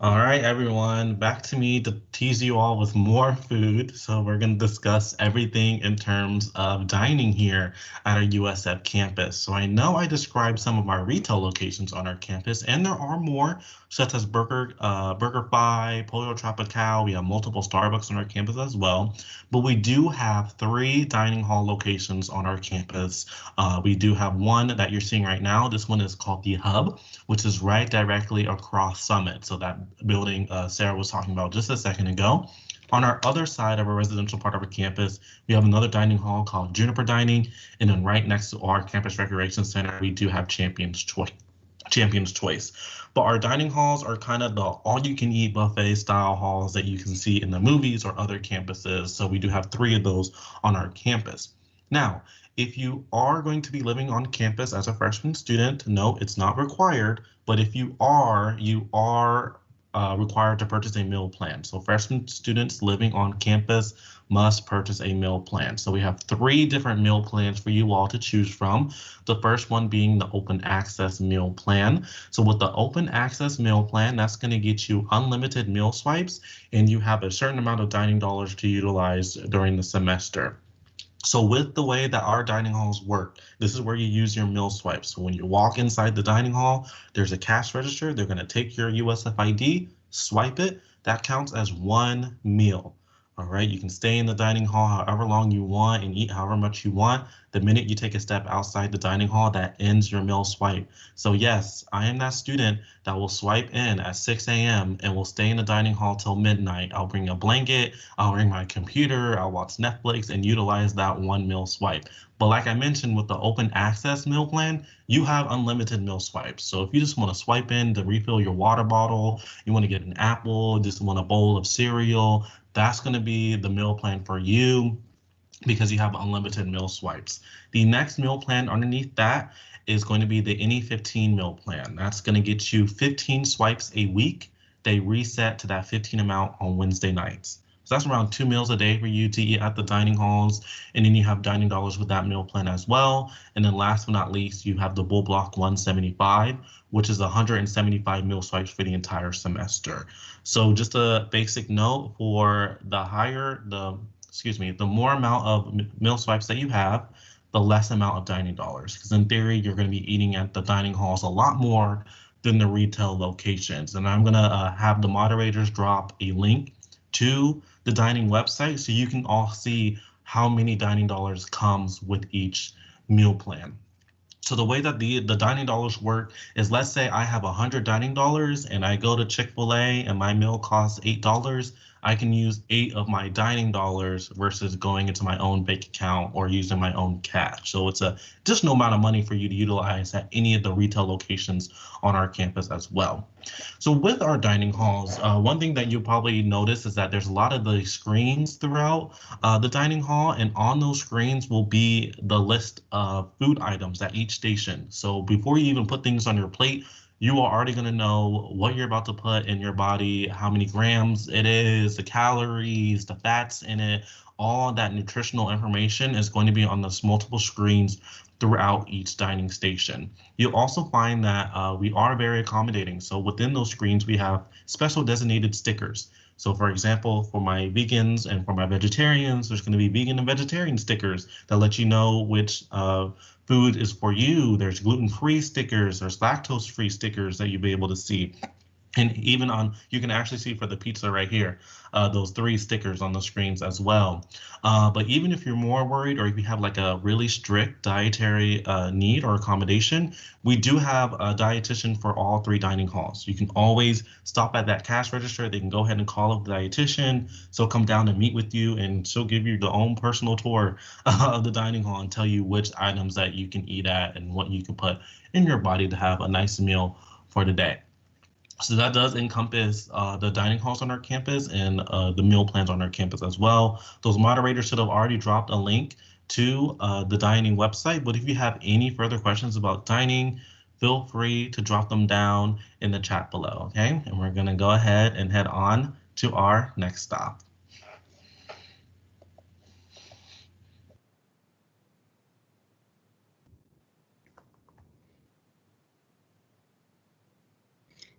All right, everyone, back to me to tease you all with more food. So we're going to discuss everything in terms of dining here at our USF campus. So I know I described some of our retail locations on our campus, and there are more, such as BurgerFi, Pollo Tropical. We have multiple Starbucks on our campus as well. But we do have 3 dining hall locations on our campus. We do have one that you're seeing right now. This one is called the Hub, which is right directly across Summit. So that building Sarah was talking about just a second ago. On our other side of our residential part of our campus, we have another dining hall called Juniper Dining, and then right next to our campus recreation center, we do have Champion's Choice. But our dining halls are kind of the all-you-can-eat buffet style halls that you can see in the movies or other campuses. So we do have 3 of those on our campus. Now, if you are going to be living on campus as a freshman student, no, it's not required, but if you are required to purchase a meal plan. So freshman students living on campus must purchase a meal plan. So we have 3 different meal plans for you all to choose from. The first one being the open access meal plan. So with the open access meal plan, that's going to get you unlimited meal swipes, and you have a certain amount of dining dollars to utilize during the semester. So with the way that our dining halls work, this is where you use your meal swipe. So when you walk inside the dining hall, there's a cash register. They're going to take your USF ID, swipe it. That counts as 1 meal. All right, you can stay in the dining hall however long you want and eat however much you want. The minute you take a step outside the dining hall, that ends your meal swipe. So yes, I am that student that will swipe in at 6 a.m. and will stay in the dining hall till midnight. I'll bring a blanket, I'll bring my computer, I'll watch Netflix and utilize that 1 meal swipe. But like I mentioned, with the open access meal plan, you have unlimited meal swipes. So if you just want to swipe in to refill your water bottle, you want to get an apple, just want a bowl of cereal, that's going to be the meal plan for you because you have unlimited meal swipes. The next meal plan underneath that is going to be the NE15 meal plan. That's going to get you 15 swipes a week. They reset to that 15 amount on Wednesday nights. So that's around 2 meals a day for you to eat at the dining halls. And then you have dining dollars with that meal plan as well. And then last but not least, you have the Bull Block 175, which is 175 meal swipes for the entire semester. So just a basic note, for the more amount of meal swipes that you have, the less amount of dining dollars. Because in theory, you're going to be eating at the dining halls a lot more than the retail locations. And I'm going to have the moderators drop a link to the dining website so you can all see how many dining dollars comes with each meal plan. So the way that the dining dollars work is, let's say I have $100 dining dollars and I go to Chick-fil-A and my meal costs $8. I can use 8 of my dining dollars versus going into my own bank account or using my own cash. So it's a additional amount of money for you to utilize at any of the retail locations on our campus as well. So with our dining halls, one thing that you'll probably notice is that there's a lot of the screens throughout the dining hall, and on those screens will be the list of food items at each station. So before you even put things on your plate, you are already going to know what you're about to put in your body, how many grams it is, the calories, the fats in it. All that nutritional information is going to be on those multiple screens throughout each dining station. You'll also find that we are very accommodating. So within those screens, we have special designated stickers. So for example, for my vegans and for my vegetarians, there's going to be vegan and vegetarian stickers that let you know which food is for you. There's gluten-free stickers, there's lactose-free stickers that you'll be able to see. And even on, you can actually see for the pizza right here, those 3 stickers on the screens as well. But even if you're more worried, or if you have like a really strict dietary need or accommodation, we do have a dietitian for all 3 dining halls. You can always stop at that cash register. They can go ahead and call up the dietitian. So come down and meet with you, and she'll give you the own personal tour of the dining hall and tell you which items that you can eat at and what you can put in your body to have a nice meal for the day. So that does encompass the dining halls on our campus and the meal plans on our campus as well. Those moderators should have already dropped a link to the dining website, but if you have any further questions about dining, feel free to drop them down in the chat below, okay? And we're gonna go ahead and head on to our next stop.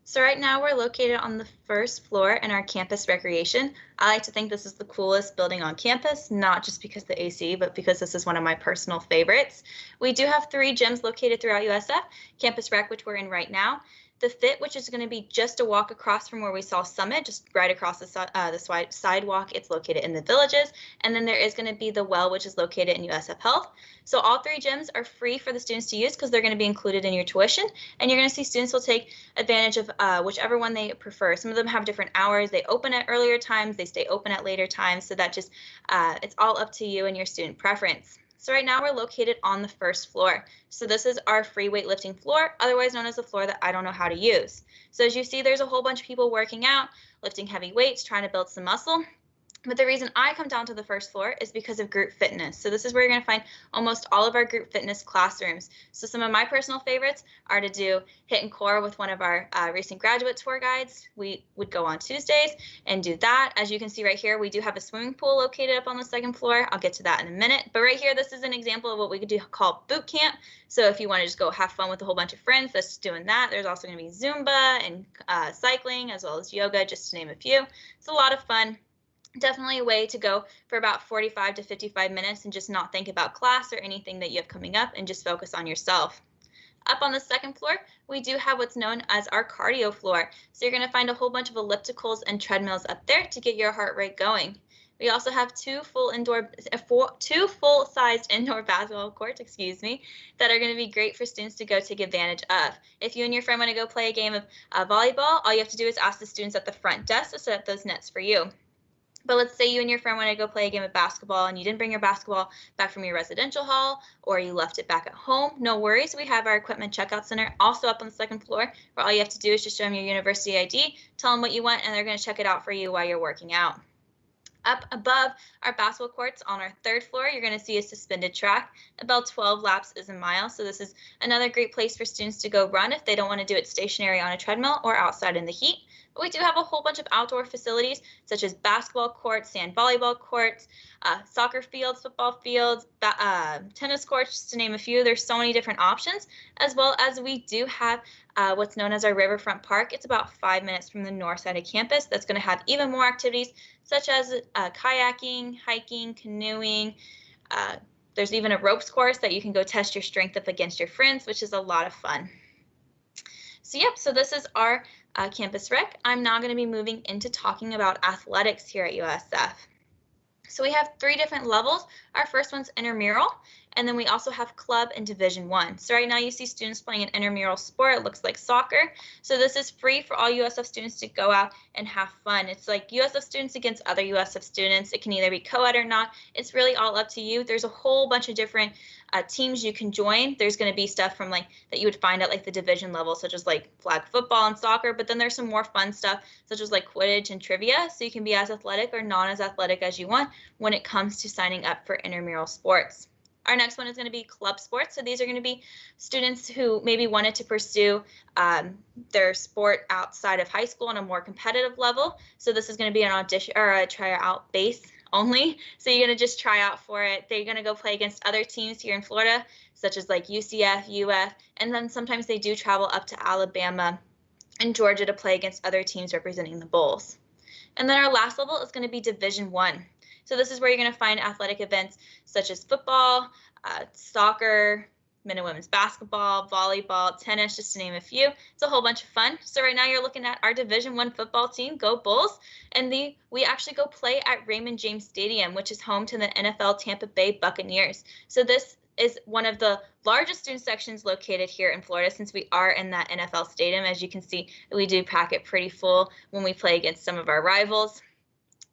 So right now we're located on the first floor in our campus recreation. I like to think this is the coolest building on campus, not just because of the AC, but because this is one of my personal favorites. We do have 3 gyms located throughout USF, Campus Rec, which we're in right now, the Fit, which is going to be just a walk across from where we saw Summit, just right across the sidewalk. It's located in the Villages. And then there is going to be the Well, which is located in USF Health. So all 3 gyms are free for the students to use because they're going to be included in your tuition. And you're going to see students will take advantage of whichever one they prefer. Some of them have different hours. They open at earlier times. They stay open at later times. So that just, it's all up to you and your student preference. So right now we're located on the first floor. So this is our free weightlifting floor, otherwise known as the floor that I don't know how to use. So as you see, there's a whole bunch of people working out, lifting heavy weights, trying to build some muscle. But the reason I come down to the first floor is because of group fitness. So this is where you're going to find almost all of our group fitness classrooms. So some of my personal favorites are to do HIIT and Core with one of our recent graduate tour guides. We would go on Tuesdays and do that. As you can see right here, we do have a swimming pool located up on the second floor. I'll get to that in a minute. But right here, this is an example of what we could do called boot camp. So if you want to just go have fun with a whole bunch of friends, that's just doing that. There's also going to be Zumba and cycling, as well as yoga, just to name a few. It's a lot of fun. Definitely a way to go for about 45 to 55 minutes and just not think about class or anything that you have coming up and just focus on yourself. Up on the second floor, we do have what's known as our cardio floor. So you're going to find a whole bunch of ellipticals and treadmills up there to get your heart rate going. We also have 2 full-sized indoor basketball courts, that are going to be great for students to go take advantage of. If you and your friend want to go play a game of volleyball, all you have to do is ask the students at the front desk to set up those nets for you. But let's say you and your friend want to go play a game of basketball and you didn't bring your basketball back from your residential hall, or you left it back at home. No worries. We have our equipment checkout center also up on the second floor, where all you have to do is just show them your university ID, tell them what you want, and they're going to check it out for you while you're working out. Up above our basketball courts on our third floor, you're going to see a suspended track. About 12 laps is a mile. So this is another great place for students to go run if they don't want to do it stationary on a treadmill or outside in the heat. But we do have a whole bunch of outdoor facilities, such as basketball courts, sand volleyball courts, soccer fields, football fields, tennis courts, just to name a few. There's so many different options, as well as we do have what's known as our Riverfront Park. It's about 5 minutes from the north side of campus. That's going to have even more activities, such as kayaking, hiking, canoeing, There's even a ropes course that you can go test your strength up against your friends, which is a lot of fun. So yep, so this is our campus rec. I'm now going to be moving into talking about athletics here at USF. So we have 3 different levels. Our first one's intramural, and then we also have club and Division I. So right now you see students playing an intramural sport. It looks like soccer. So this is free for all USF students to go out and have fun. It's like USF students against other USF students. It can either be co-ed or not. It's really all up to you. There's a whole bunch of different teams you can join. There's going to be stuff from like that you would find at like the division level, such as like flag football and soccer, but then there's some more fun stuff such as like Quidditch and trivia. So you can be as athletic or not as athletic as you want when it comes to signing up for intramural sports. Our next one is going to be club sports. So these are going to be students who maybe wanted to pursue their sport outside of high school on a more competitive level. So this is going to be an audition or a tryout base only. So you're going to just try out for it. They're going to go play against other teams here in Florida, such as like UCF, UF, and then sometimes they do travel up to Alabama and Georgia to play against other teams representing the Bulls. And then our last level is going to be Division I. So this is where you're going to find athletic events such as football, soccer, men and women's basketball, volleyball, tennis, just to name a few. It's a whole bunch of fun. So right now you're looking at our Division I football team, Go Bulls, and we actually go play at Raymond James Stadium, which is home to the NFL Tampa Bay Buccaneers. So this is one of the largest student sections located here in Florida, since we are in that NFL stadium. As you can see, we do pack it pretty full when we play against some of our rivals.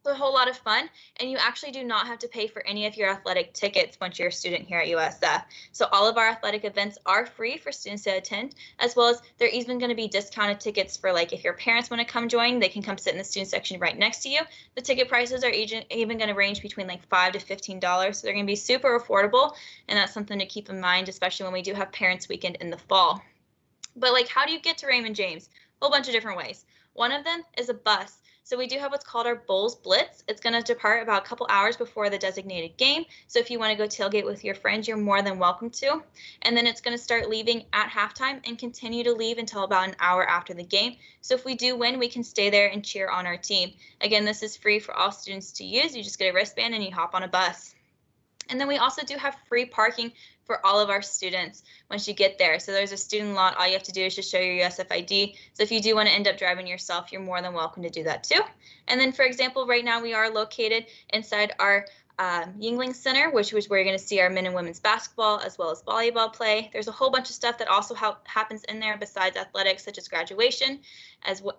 It's a whole lot of fun, and you actually do not have to pay for any of your athletic tickets once you're a student here at USF. So all of our athletic events are free for students to attend, as well as they're even going to be discounted tickets for, like, if your parents want to come join, they can come sit in the student section right next to you. The ticket prices are even going to range between like $5 to $15, so they're going to be super affordable, and that's something to keep in mind, especially when we do have Parents Weekend in the fall. But like, how do you get to Raymond James? A whole bunch of different ways. One of them is a bus. So we do have what's called our Bulls Blitz. It's going to depart about a couple hours before the designated game. So if you want to go tailgate with your friends, you're more than welcome to. And then it's going to start leaving at halftime and continue to leave until about an hour after the game. So if we do win, we can stay there and cheer on our team. Again, this is free for all students to use. You just get a wristband and you hop on a bus. And then we also do have free parking for all of our students once you get there. So there's a student lot. All you have to do is just show your USF ID. So if you do want to end up driving yourself, you're more than welcome to do that too. And then, for example, right now we are located inside our Yingling Center, which is where you're going to see our men and women's basketball as well as volleyball play. There's a whole bunch of stuff that also happens in there besides athletics, such as graduation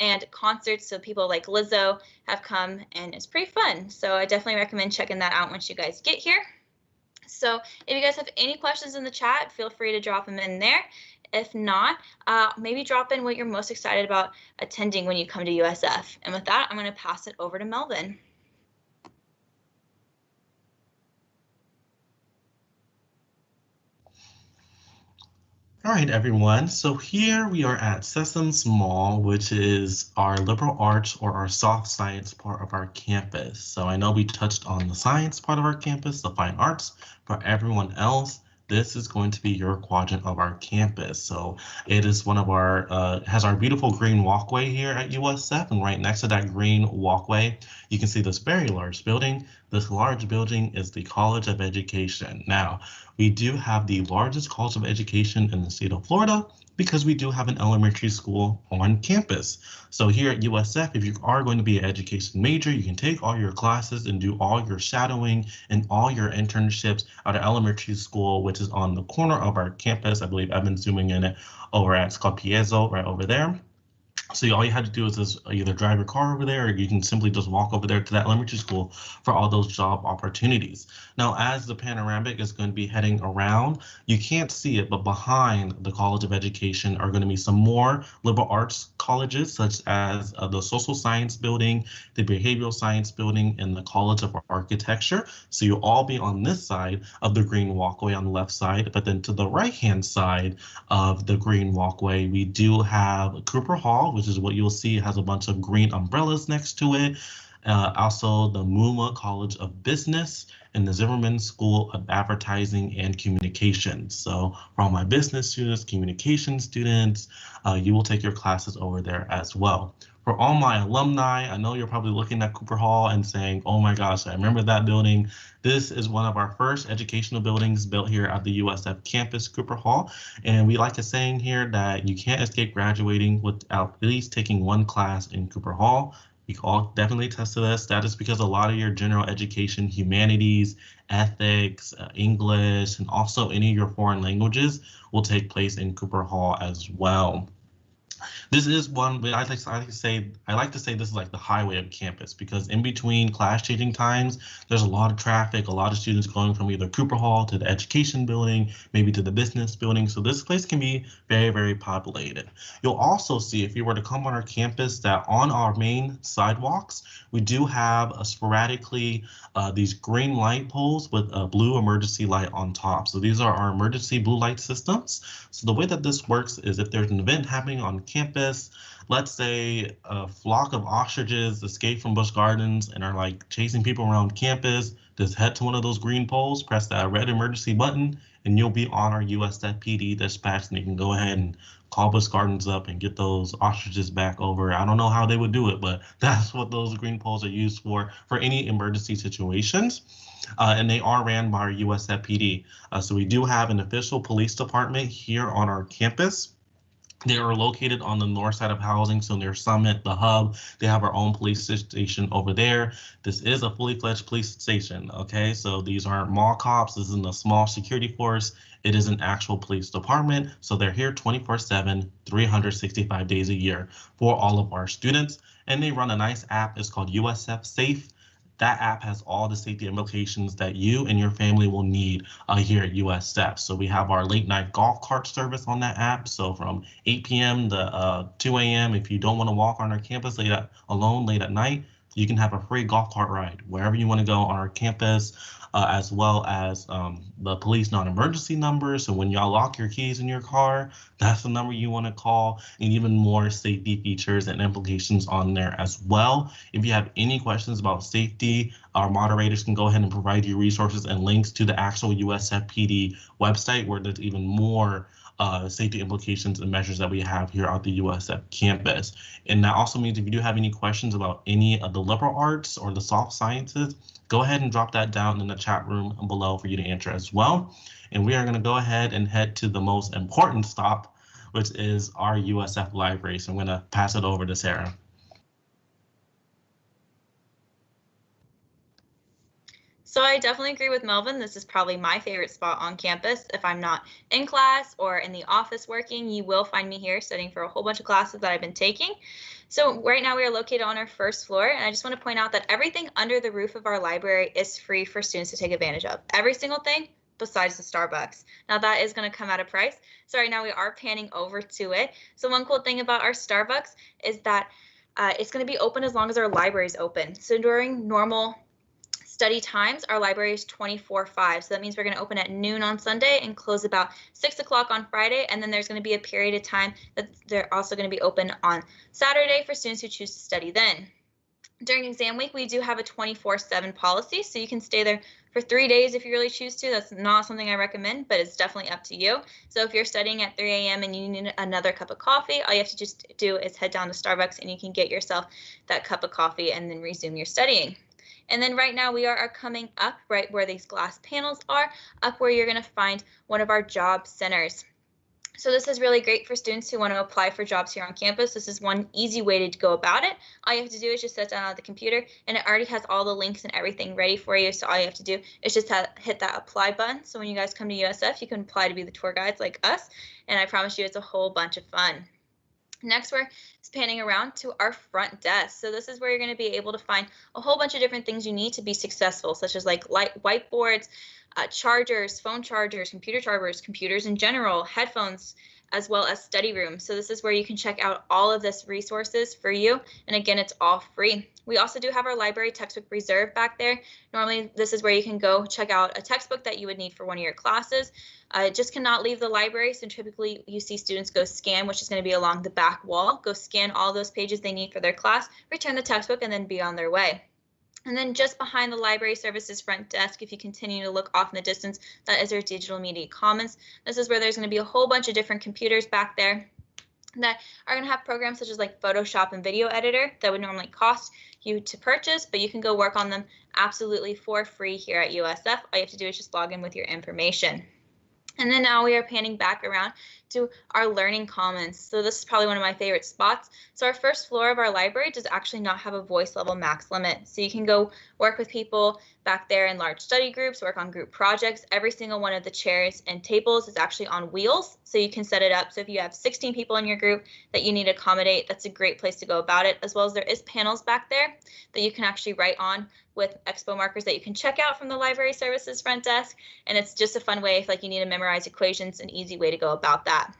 and concerts. So people like Lizzo have come, and it's pretty fun. So I definitely recommend checking that out once you guys get here. So if you guys have any questions in the chat, feel free to drop them in there. If not, maybe drop in what you're most excited about attending when you come to USF. And with that, I'm going to pass it over to Melvin. All right, everyone. So here we are at Sessoms Mall, which is our liberal arts or our soft science part of our campus. So I know we touched on the science part of our campus, the fine arts. For everyone else, this is going to be your quadrant of our campus. So it is one of our, has our beautiful green walkway here at USF, and right next to that green walkway, you can see this very large building. This large building is the College of Education. Now, we do have the largest college of education in the state of Florida because we do have an elementary school on campus. So here at USF, if you are going to be an education major, you can take all your classes and do all your shadowing and all your internships at an elementary school, which is on the corner of our campus. I believe I've been zooming in it over at Scopiezo right over there. So all you have to do is just either drive your car over there, or you can simply just walk over there to that elementary school for all those job opportunities. Now, as the panoramic is going to be heading around, you can't see it, but behind the College of Education are going to be some more liberal arts colleges, such as the Social Science Building, the Behavioral Science Building, and the College of Architecture. So you'll all be on this side of the green walkway on the left side, but then to the right-hand side of the green walkway, we do have Cooper Hall, which is what you'll see has a bunch of green umbrellas next to it. Also the MUMA College of Business and the Zimmerman School of Advertising and Communications. So for all my business students, communication students, you will take your classes over there as well. For all my alumni, I know you're probably looking at Cooper Hall and saying, oh my gosh, I remember that building. This is one of our first educational buildings built here at the USF campus, Cooper Hall. And we like a saying here that you can't escape graduating without at least taking one class in Cooper Hall. We can all definitely attest to this. That is because a lot of your general education, humanities, ethics, English, and also any of your foreign languages will take place in Cooper Hall as well. This is one I like to say this is like the highway of campus, because in between class changing times, there's a lot of traffic, a lot of students going from either Cooper Hall to the education building, maybe to the business building. So this place can be very, very populated. You'll also see, if you were to come on our campus, that on our main sidewalks, we do have sporadically these green light poles with a blue emergency light on top. So these are our emergency blue light systems. So the way that this works is, if there's an event happening on campus, let's say a flock of ostriches escape from Busch Gardens and are like chasing people around campus, just head to one of those green poles, press that red emergency button, and you'll be on our USF PD dispatch, and you can go ahead and call Busch Gardens up and get those ostriches back over. I don't know how they would do it, but that's what those green poles are used for any emergency situations. And they are ran by our USF PD. So we do have an official police department here on our campus. They are located on the north side of housing, so near Summit, the hub. They have our own police station over there. This is a fully fledged police station, okay? So these aren't mall cops. This isn't a small security force. It is an actual police department. So they're here 24/7, 365 days a year for all of our students. And they run a nice app. It's called USF Safe. That app has all the safety implications that you and your family will need here at USF. So we have our late night golf cart service on that app. So from 8 p.m. to 2 a.m., if you don't want to walk on our campus alone late at night, you can have a free golf cart ride wherever you want to go on our campus, as well as the police non-emergency number. So when y'all lock your keys in your car, that's the number you want to call, and even more safety features and implications on there as well. If you have any questions about safety, our moderators can go ahead and provide you resources and links to the actual USFPD website, where there's even more safety implications and measures that we have here at the USF campus. And that also means, if you do have any questions about any of the liberal arts or the soft sciences, go ahead and drop that down in the chat room below for you to answer as well. And we are going to go ahead and head to the most important stop, which is our USF library. So I'm going to pass it over to Sarah. So I definitely agree with Melvin. This is probably my favorite spot on campus. If I'm not in class or in the office working, you will find me here studying for a whole bunch of classes that I've been taking. So right now we are located on our first floor, and I just want to point out that everything under the roof of our library is free for students to take advantage of. Every single thing besides the Starbucks. Now that is going to come at a price. So right now we are panning over to it. So one cool thing about our Starbucks is that it's going to be open as long as our library is open. So during normal study times, our library is 24/5. So that means we're going to open at noon on Sunday and close about 6 o'clock on Friday. And then there's going to be a period of time that they're also going to be open on Saturday for students who choose to study then. During exam week, we do have a 24/7 policy, so you can stay there for 3 days if you really choose to. That's not something I recommend, but it's definitely up to you. So if you're studying at 3 a.m. and you need another cup of coffee, all you have to just do is head down to Starbucks and you can get yourself that cup of coffee and then resume your studying. And then right now we are coming up right where these glass panels are, up where you're going to find one of our job centers. So this is really great for students who want to apply for jobs here on campus. This is one easy way to go about it. All you have to do is just sit down at the computer, and it already has all the links and everything ready for you. So all you have to do is just hit that apply button. So when you guys come to USF, you can apply to be the tour guides like us. And I promise you it's a whole bunch of fun. Next, we're panning around to our front desk. So this is where you're going to be able to find a whole bunch of different things you need to be successful, such as like whiteboards, chargers, phone chargers, computer chargers, computers in general, headphones, as well as study rooms. So this is where you can check out all of this resources for you. And again, it's all free. We also do have our library textbook reserve back there. Normally, this is where you can go check out a textbook that you would need for one of your classes. It just cannot leave the library. So typically you see students go scan, which is going to be along the back wall, go scan all those pages they need for their class, return the textbook, and then be on their way. And then just behind the library services front desk, if you continue to look off in the distance, that is our digital media commons. This is where there's going to be a whole bunch of different computers back there. that are going to have programs such as like Photoshop and video editor that would normally cost you to purchase, but you can go work on them absolutely for free here at USF. All you have to do is just log in with your information. And then now we are panning back around to our learning commons. So this is probably one of my favorite spots. So our first floor of our library does actually not have a voice level max limit. So you can go work with people back there in large study groups, work on group projects. Every single one of the chairs and tables is actually on wheels, so you can set it up. So if you have 16 people in your group that you need to accommodate, that's a great place to go about it, as well as there is panels back there that you can actually write on with expo markers that you can check out from the library services front desk. And it's just a fun way if like you need to memorize equations, an easy way to go about that.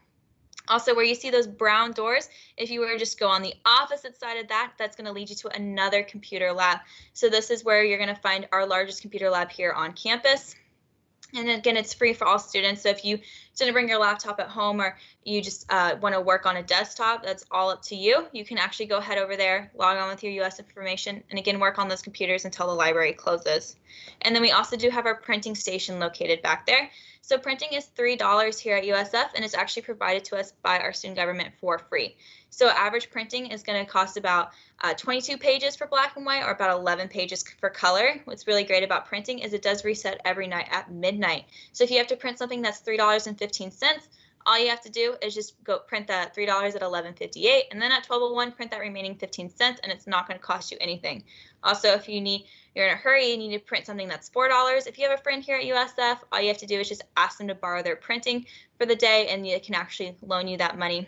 Also, where you see those brown doors, if you were to just go on the opposite side of that, that's going to lead you to another computer lab. So this is where you're going to find our largest computer lab here on campus. And again, it's free for all students. So if you didn't bring your laptop at home, or you just want to work on a desktop, that's all up to you. You can actually go head over there, log on with your US information, and again, work on those computers until the library closes. And then we also do have our printing station located back there. So printing is $3 here at USF, and it's actually provided to us by our student government for free. So average printing is going to cost about 22 pages for black and white, or about 11 pages for color. What's really great about printing is it does reset every night at midnight. So if you have to print something that's $3.15, all you have to do is just go print that $3 at 11:58, and then at 12:01 print that remaining 15 cents, and it's not going to cost you anything. Also, if you're in a hurry, you need to print something that's $4. If you have a friend here at USF, all you have to do is just ask them to borrow their printing for the day, and they can actually loan you that money.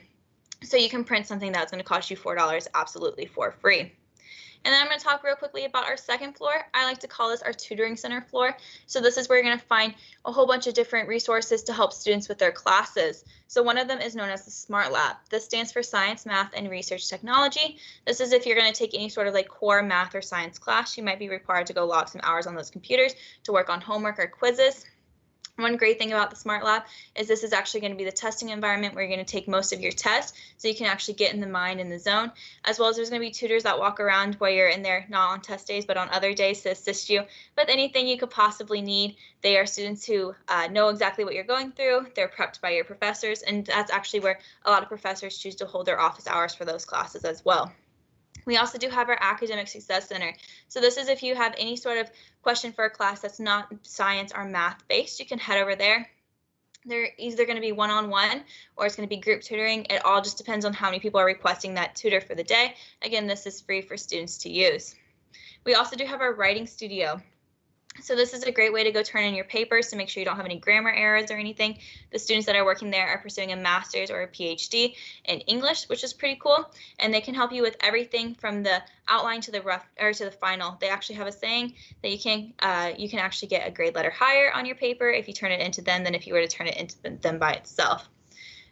So you can print something that's going to cost you $4 absolutely for free. And then I'm going to talk real quickly about our second floor. I like to call this our tutoring center floor. So this is where you're going to find a whole bunch of different resources to help students with their classes. So one of them is known as the Smart Lab. This stands for Science, Math, and Research Technology. This is if you're going to take any sort of like core math or science class, you might be required to go log some hours on those computers to work on homework or quizzes. One great thing about the Smart Lab is this is actually going to be the testing environment where you're going to take most of your tests, so you can actually get in the mind and the zone, as well as there's going to be tutors that walk around while you're in there, not on test days, but on other days to assist you with anything you could possibly need. They are students who know exactly what you're going through. They're prepped by your professors, and that's actually where a lot of professors choose to hold their office hours for those classes as well. We also do have our Academic Success Center. So this is if you have any sort of question for a class that's not science or math based, you can head over there. They're either going to be one-on-one or it's going to be group tutoring. It all just depends on how many people are requesting that tutor for the day. Again, this is free for students to use. We also do have our writing studio. So this is a great way to go turn in your papers to make sure you don't have any grammar errors or anything. The students that are working there are pursuing a master's or a PhD in English, which is pretty cool. And they can help you with everything from the outline to the rough or to the final. They actually have a saying that you can actually get a grade letter higher on your paper if you turn it into them than if you were to turn it into them by itself.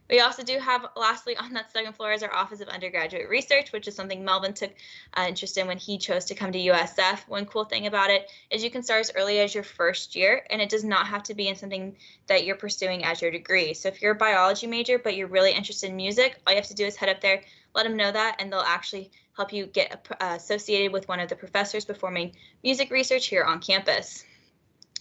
We also do have, lastly, on that second floor is our Office of Undergraduate Research, which is something Melvin took interest in when he chose to come to USF. One cool thing about it is you can start as early as your first year, and it does not have to be in something that you're pursuing as your degree. So if you're a biology major, but you're really interested in music, all you have to do is head up there, let them know that, and they'll actually help you get associated with one of the professors performing music research here on campus.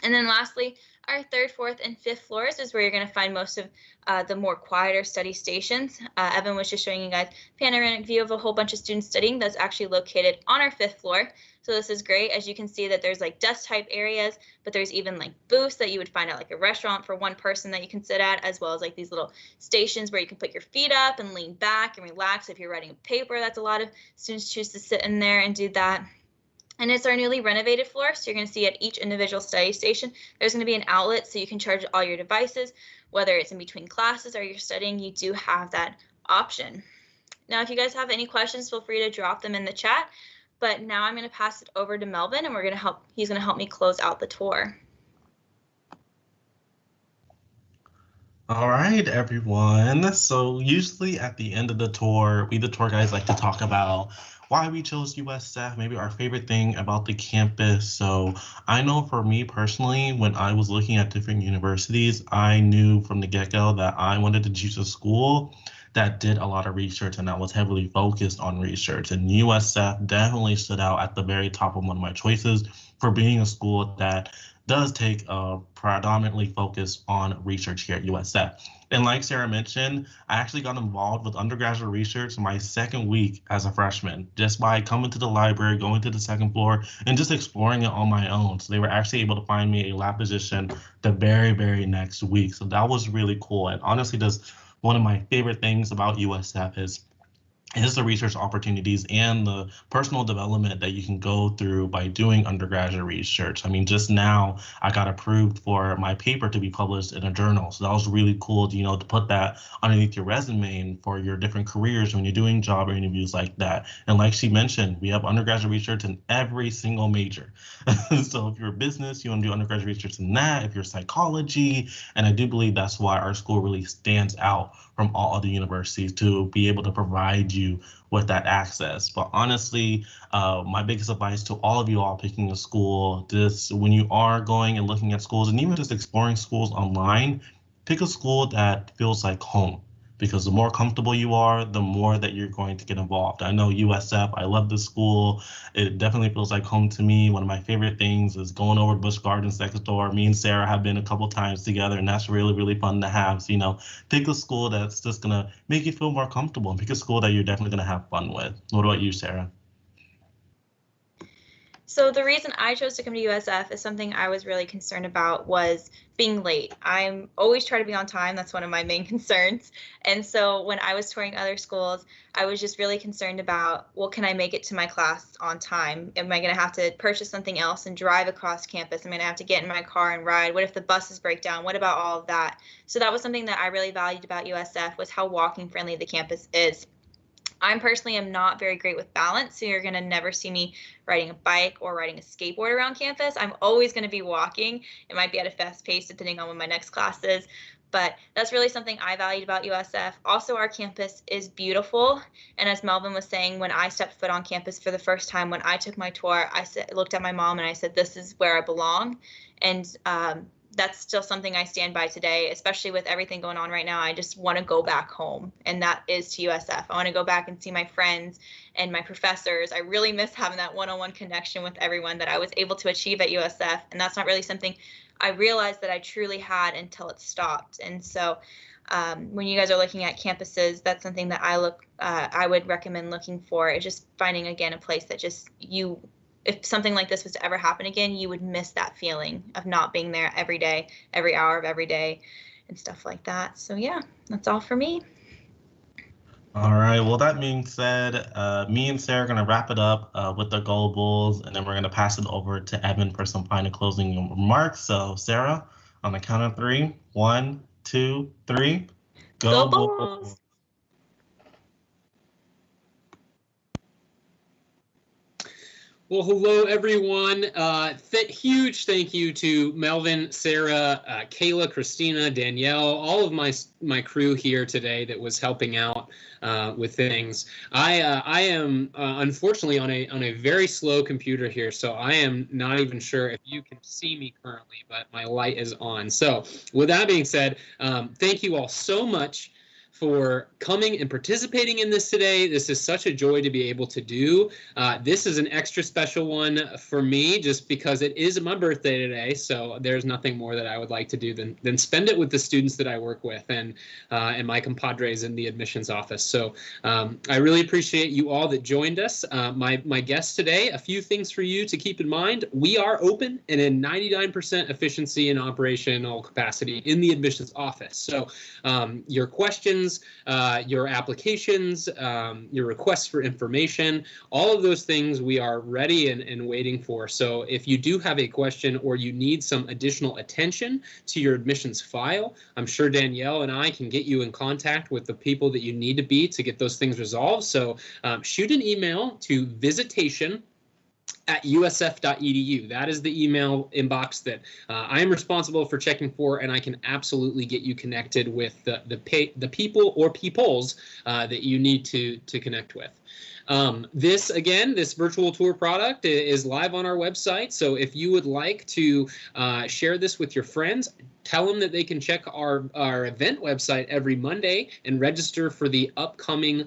And then lastly, our third, fourth, and fifth floors is where you're going to find most of the more quieter study stations. Evan was just showing you guys a panoramic view of a whole bunch of students studying that's actually located on our fifth floor. So this is great. As you can see that there's like desk type areas, but there's even like booths that you would find at like a restaurant for one person that you can sit at, as well as like these little stations where you can put your feet up and lean back and relax. If you're writing a paper, that's a lot of students choose to sit in there and do that. And it's our newly renovated floor, so you're going to see at each individual study station, there's going to be an outlet so you can charge all your devices, whether it's in between classes or you're studying, you do have that option. Now, if you guys have any questions, feel free to drop them in the chat. But now I'm going to pass it over to Melvin, and he's going to help me close out the tour. All right, everyone. So usually at the end of the tour, we, the tour guides, like to talk about why we chose USF, maybe our favorite thing about the campus. So I know for me personally, when I was looking at different universities, I knew from the get-go that I wanted to choose a school that did a lot of research and that was heavily focused on research. And USF definitely stood out at the very top of one of my choices for being a school that does take a predominantly focus on research here at USF. And like Sarah mentioned, I actually got involved with undergraduate research my second week as a freshman, just by coming to the library, going to the second floor, and just exploring it on my own. So they were actually able to find me a lab position the very, very next week. So that was really cool. And honestly, just one of my favorite things about USF is the research opportunities and the personal development that you can go through by doing undergraduate research. I mean, just now I got approved for my paper to be published in a journal. So that was really cool, to put that underneath your resume and for your different careers when you're doing job interviews like that. And like she mentioned, we have undergraduate research in every single major. So if you're a business, you want to do undergraduate research in that, if you're psychology, and I do believe that's why our school really stands out from all other universities, to be able to provide you with that access. But honestly, my biggest advice to all of you all picking a school, this when you are going and looking at schools and even just exploring schools online, pick a school that feels like home. Because the more comfortable you are, the more that you're going to get involved. I know USF, I love this school. It definitely feels like home to me. One of my favorite things is going over to Busch Gardens next door. Me and Sarah have been a couple times together, and that's really, really fun to have. So, pick a school that's just gonna make you feel more comfortable, and pick a school that you're definitely gonna have fun with. What about you, Sarah? So the reason I chose to come to USF is something I was really concerned about was being late. I'm always try to be on time. That's one of my main concerns. And so when I was touring other schools, I was just really concerned about, well, can I make it to my class on time? Am I going to have to purchase something else and drive across campus? Am I going to have to get in my car and ride? What if the buses break down? What about all of that? So that was something that I really valued about USF, was how walking friendly the campus is. I personally am not very great with balance, so you're going to never see me riding a bike or riding a skateboard around campus. I'm always going to be walking. It might be at a fast pace depending on when my next class is, but that's really something I valued about USF. Also, our campus is beautiful, and as Melvin was saying, when I stepped foot on campus for the first time, when I took my tour, I looked at my mom and I said, this is where I belong, and that's still something I stand by today, especially with everything going on right now. I just want to go back home, and that is to USF. I want to go back and see my friends and my professors. I really miss having that one-on-one connection with everyone that I was able to achieve at USF, and that's not really something I realized that I truly had until it stopped. And so when you guys are looking at campuses, that's something that I would recommend looking for, is just finding, again, a place that just if something like this was to ever happen again, you would miss that feeling of not being there every day, every hour of every day, and stuff like that. So yeah, that's all for me. All right, well, that being said, me and Sarah are going to wrap it up with the goalables, and then we're going to pass it over to Evan for some final closing remarks. So Sarah, on the count of 3, 1, 2, 3, go Bulls! Well, hello, everyone. Huge thank you to Melvin, Sarah, Kayla, Christina, Danielle, all of my crew here today that was helping out with things. I am unfortunately on a very slow computer here, so I am not even sure if you can see me currently, but my light is on. So with that being said, thank you all so much for coming and participating in this today. This is such a joy to be able to do. This is an extra special one for me just because it is my birthday today. So there's nothing more that I would like to do than spend it with the students that I work with and my compadres in the admissions office. So I really appreciate you all that joined us. My guests today, a few things for you to keep in mind. We are open and in 99% efficiency and operational capacity in the admissions office. So your questions, your applications, your requests for information, all of those things we are ready and waiting for. So if you do have a question or you need some additional attention to your admissions file, I'm sure Danielle and I can get you in contact with the people that you need to be to get those things resolved. So shoot an email to visitation@usf.edu. That is the email inbox that I am responsible for checking for, and I can absolutely get you connected with the people or peoples that you need to connect with. This virtual tour product is live on our website. So if you would like to share this with your friends, tell them that they can check our event website every Monday and register for the upcoming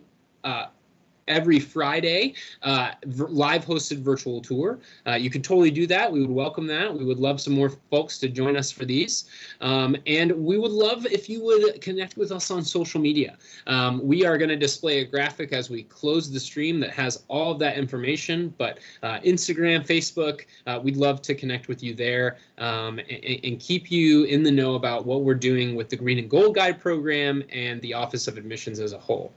every Friday, live hosted virtual tour. You can totally do that. We would welcome that. We would love some more folks to join us for these. And we would love if you would connect with us on social media. We are going to display a graphic as we close the stream that has all of that information, but Instagram, Facebook, we'd love to connect with you there and keep you in the know about what we're doing with the Green and Gold Guide program and the Office of Admissions as a whole.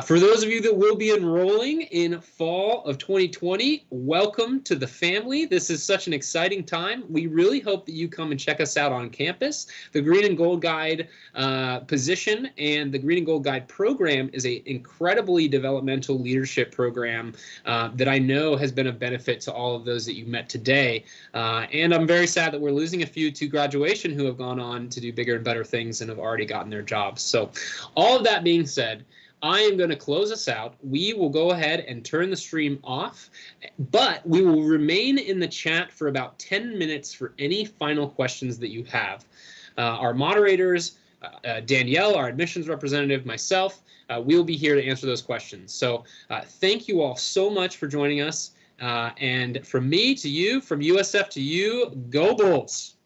For those of you that will be enrolling in fall of 2020, welcome to the family. This is such an exciting time. We really hope that you come and check us out on campus. The Green and Gold Guide position and the Green and Gold Guide program is an incredibly developmental leadership program that I know has been of benefit to all of those that you met today. And I'm very sad that we're losing a few to graduation who have gone on to do bigger and better things and have already gotten their jobs. So all of that being said, I am going to close us out. We will go ahead and turn the stream off, but we will remain in the chat for about 10 minutes for any final questions that you have. Our moderators, Danielle, our admissions representative, myself, we'll be here to answer those questions. So thank you all so much for joining us. And from me to you, from USF to you, go Bulls!